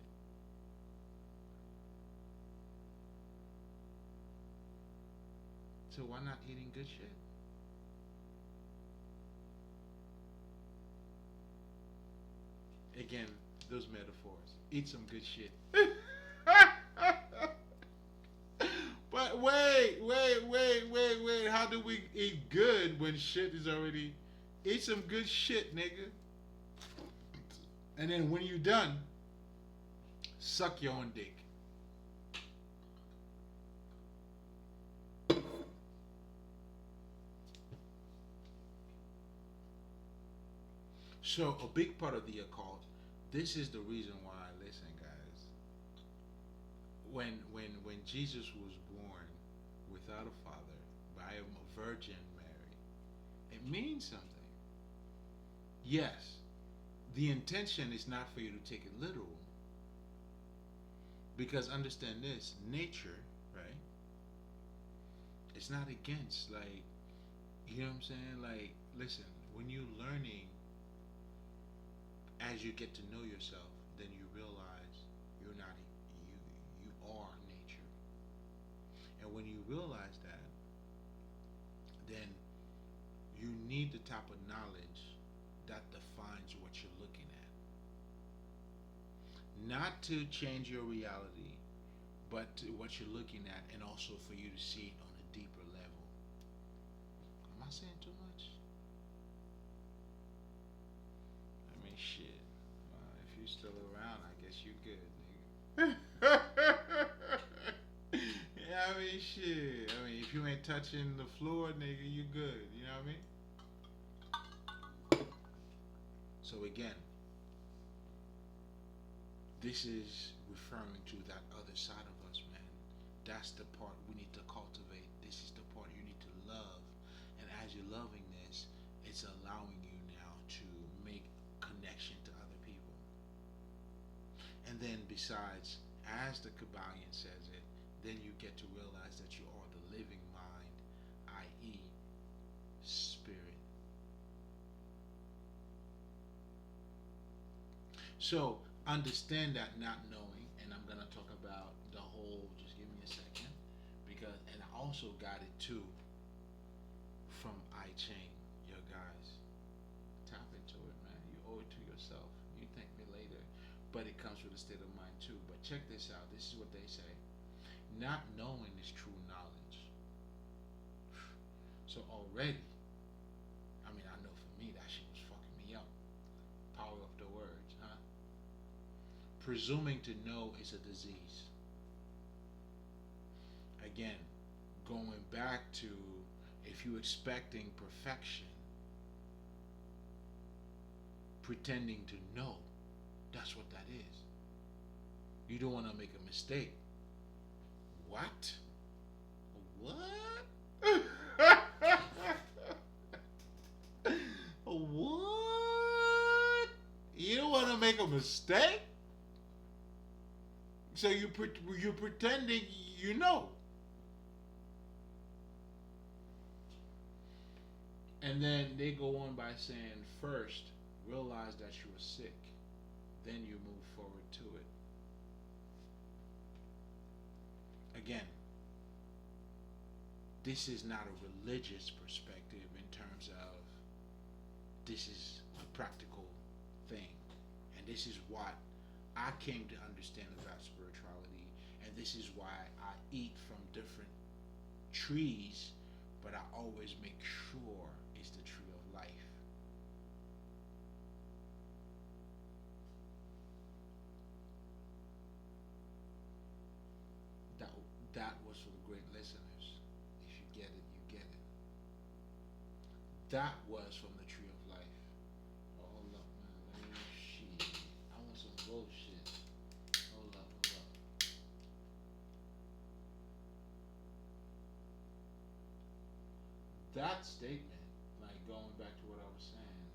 So why not eating good shit? Again, those metaphors. Eat some good shit. But wait. How do we eat good when shit is already. Eat some good shit, nigga. And then when you're done, suck your own dick. So a big part of the occult, this is the reason why, listen guys, when Jesus was born without a father by a virgin Mary, it means something. Yes, the intention is not for you to take it literal. Because understand this, nature, right? It's not against, like, you know what I'm saying? Like, listen, when you're learning, as you get to know yourself, then you realize you're not, you are nature. And when you realize that, then you need the type of knowledge that defines what you're looking at. Not to change your reality, but to what you're looking at, and also for you to see it on a deeper level. Am I saying too much? I mean, shit. If you're still around, I guess you're good, nigga. Yeah, I mean, shit. I mean, if you ain't touching the floor, nigga, you good. You know what I mean? So again, this is referring to that other side of us, man. that's the part we need to cultivate. This is the part you need to love. And as you're loving this, it's allowing you now to make connection to other people. And then besides, as the Kabbalion says it, then you get to realize that you are the living mind, i.e., spirit. So understand that not knowing, and I'm gonna talk about the whole. Just give me a second, because and I also got it too from iChain. Yo guys, tap into it, man. You owe it to yourself. You thank me later, but it comes with a state of mind too. But check this out. This is what they say. Not knowing is true knowledge. So already, I mean, I know for me that shit was fucking me up. Power of the words, huh? Presuming to know is a disease. Again, going back to if you're expecting perfection, pretending to know, that's what that is. You don't want to make a mistake. What? What? What? You don't want to make a mistake? So you're pretending you know. And then they go on by saying, first, realize that you were sick. Then you move forward to it. Again, this is not a religious perspective in terms of this is a practical thing. And this is what I came to understand about spirituality. And this is why I eat from different trees, but I always make sure it's the tree of life. That, that was for the great listeners. If you get it, you get it. That was from the tree of life. Oh, hold up, man. Let me shit. I want some bullshit. Hold up, hold up. That statement, like going back to what I was saying,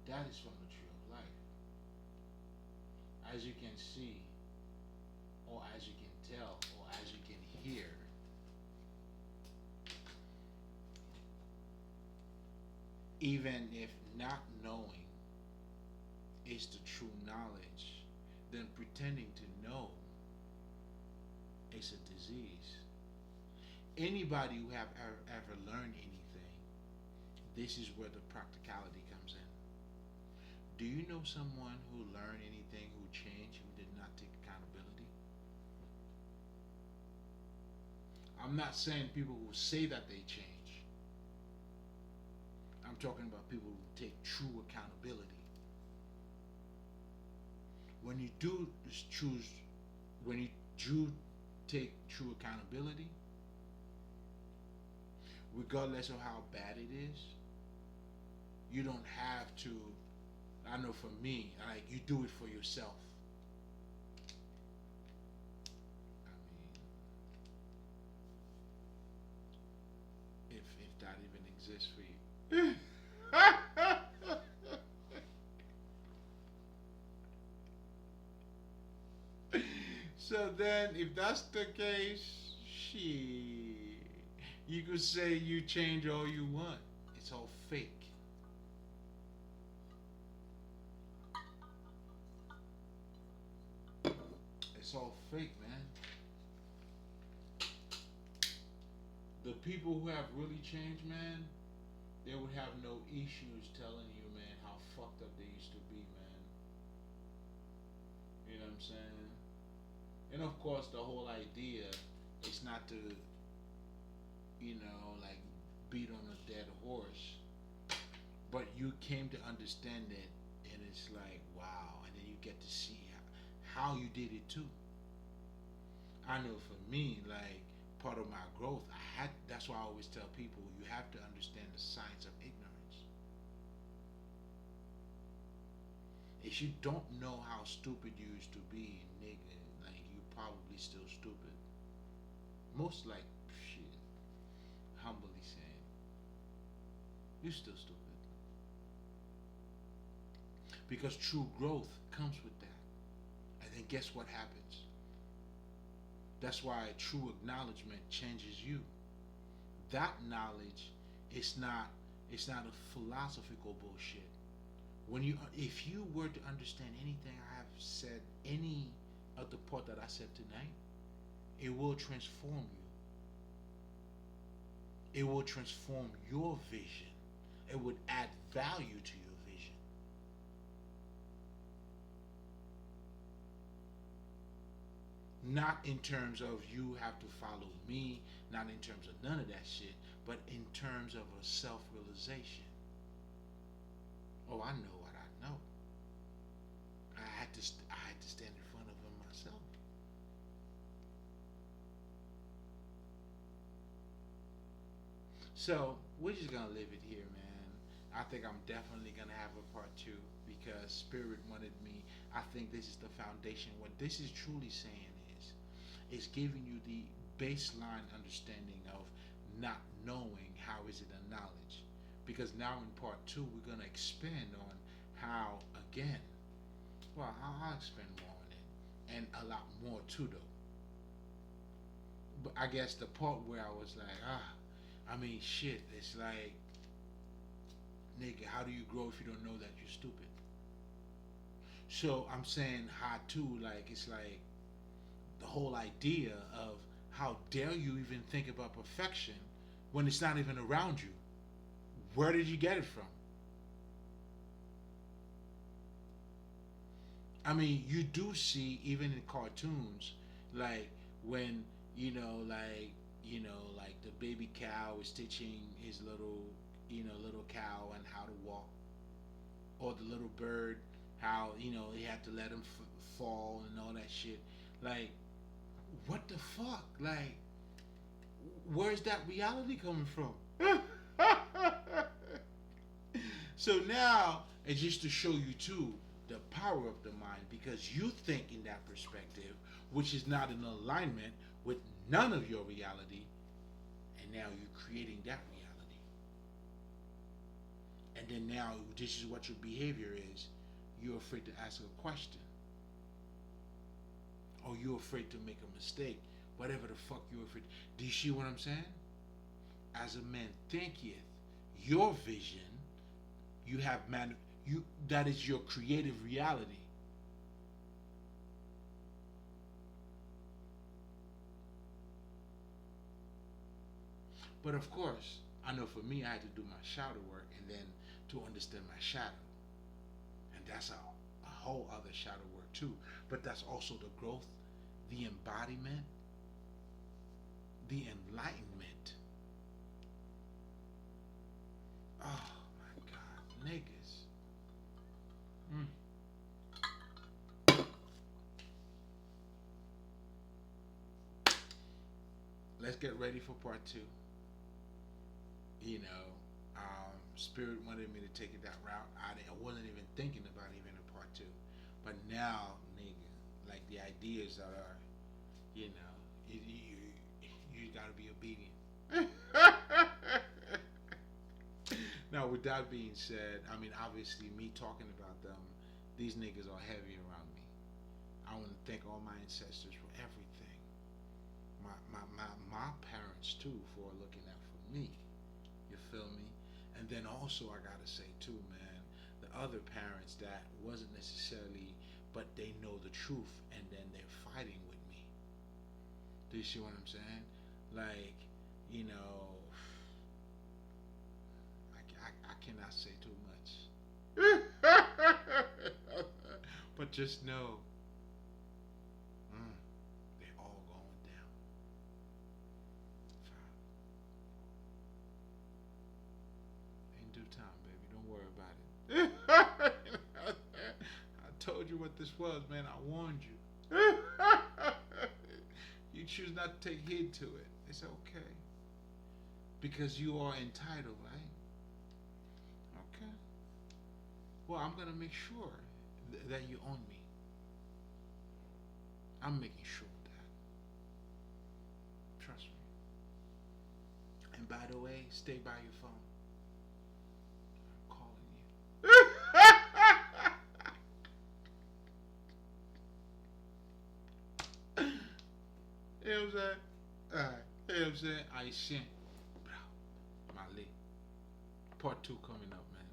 that is from the tree of life. As you can see, or as you can tell, or as you can hear, even if not knowing is the true knowledge, then pretending to know is a disease. Anybody who have ever learned anything, this is where the practicality comes in. Do you know someone who learned anything, who changed, who did not take accountability? I'm not saying people who say that they change. I'm talking about people who take true accountability. When you do choose, when you do take true accountability, regardless of how bad it is, you don't have to. I know for me, like you do it for yourself. I mean, if that even exists for you. So then, if that's the case, she, you could say you change all you want. It's all fake. It's all fake, man. The people who have really changed, man, they would have no issues telling you, man, how fucked up they used to be, man. You know what I'm saying? And of course, the whole idea is not to, like beat on a dead horse, but you came to understand it, and it's like, wow, and then you get to see how you did it too. I know for me, like part of my growth, that's why I always tell people you have to understand the science of ignorance. If you don't know how stupid you used to be, nigga, like you probably still stupid. most like shit, humbly saying, you're still stupid. Because true growth comes with that. And then guess what happens? That's why true acknowledgement changes you. That knowledge is not it's not a philosophical bullshit. When you if you were to understand anything I have said, any of the part that I said tonight, it will transform you. It will transform your vision. It would add value to your vision. Not in terms of you have to follow me, not in terms of none of that shit, but in terms of a self realization. Oh, I know what I know. I had to stand in front of him myself. So we're just gonna leave it here, man. I think I'm definitely gonna have a part two because Spirit wanted me. I think this is the foundation. What this is truly saying is giving you the baseline understanding of not knowing how is it a knowledge. Because now in part two we're gonna expand on how again. Well, I'll expand more on it and a lot more too though. But I guess the part where I was like, I mean, shit. It's like, nigga, how do you grow if you don't know that you're stupid? So I'm saying how too, like it's like the whole idea of how dare you even think about perfection when it's not even around you. Where did you get it from? I mean, you do see even in cartoons, like when like the baby cow is teaching his little cow and how to walk, or the little bird, how he had to let him fall and all that shit. Like, what the fuck? Like, where's that reality coming from? So now it's just to show you too the power of the mind because you think in that perspective, which is not in alignment with none of your reality, and now you're creating that reality. And then now this is what your behavior is. You're afraid to ask a question, or you're afraid to make a mistake. Whatever the fuck you're afraid. Do you see what I'm saying? As a man thinketh, your vision, you have you that is your creative reality. But of course, I know for me, I had to do my shadow work and then to understand my shadow, and that's a whole other shadow work too. But that's also the growth, the embodiment, the enlightenment. Oh my God, niggas. Mm. Let's get ready for part two. You know, Spirit wanted me to take it that route. I wasn't even thinking about even a part two, but now, nigga, like the ideas that are, you know, you gotta be obedient. Now, with that being said, I mean, obviously, me talking about them, these niggas are heavy around me. I want to thank all my ancestors for everything. My parents too for looking out for me. You feel me? And then also I gotta say too, man, the other parents that wasn't necessarily, but they know the truth, and then they're fighting with me. Do you see what I'm saying? Like, you know, I cannot say too much. But just know, mm, they're all going down. In due time, baby. Don't worry about it. I told you what this was, man. I warned you. You choose not to take heed to it. It's okay. Because you are entitled, right? Okay. Well, I'm going to make sure that you own me. I'm making sure of that. Trust me. And by the way, stay by your phone. I'm calling you. You know what I'm saying? Alright. You know what I'm saying? I shan't. Bro. My leg. Part 2 coming up, man.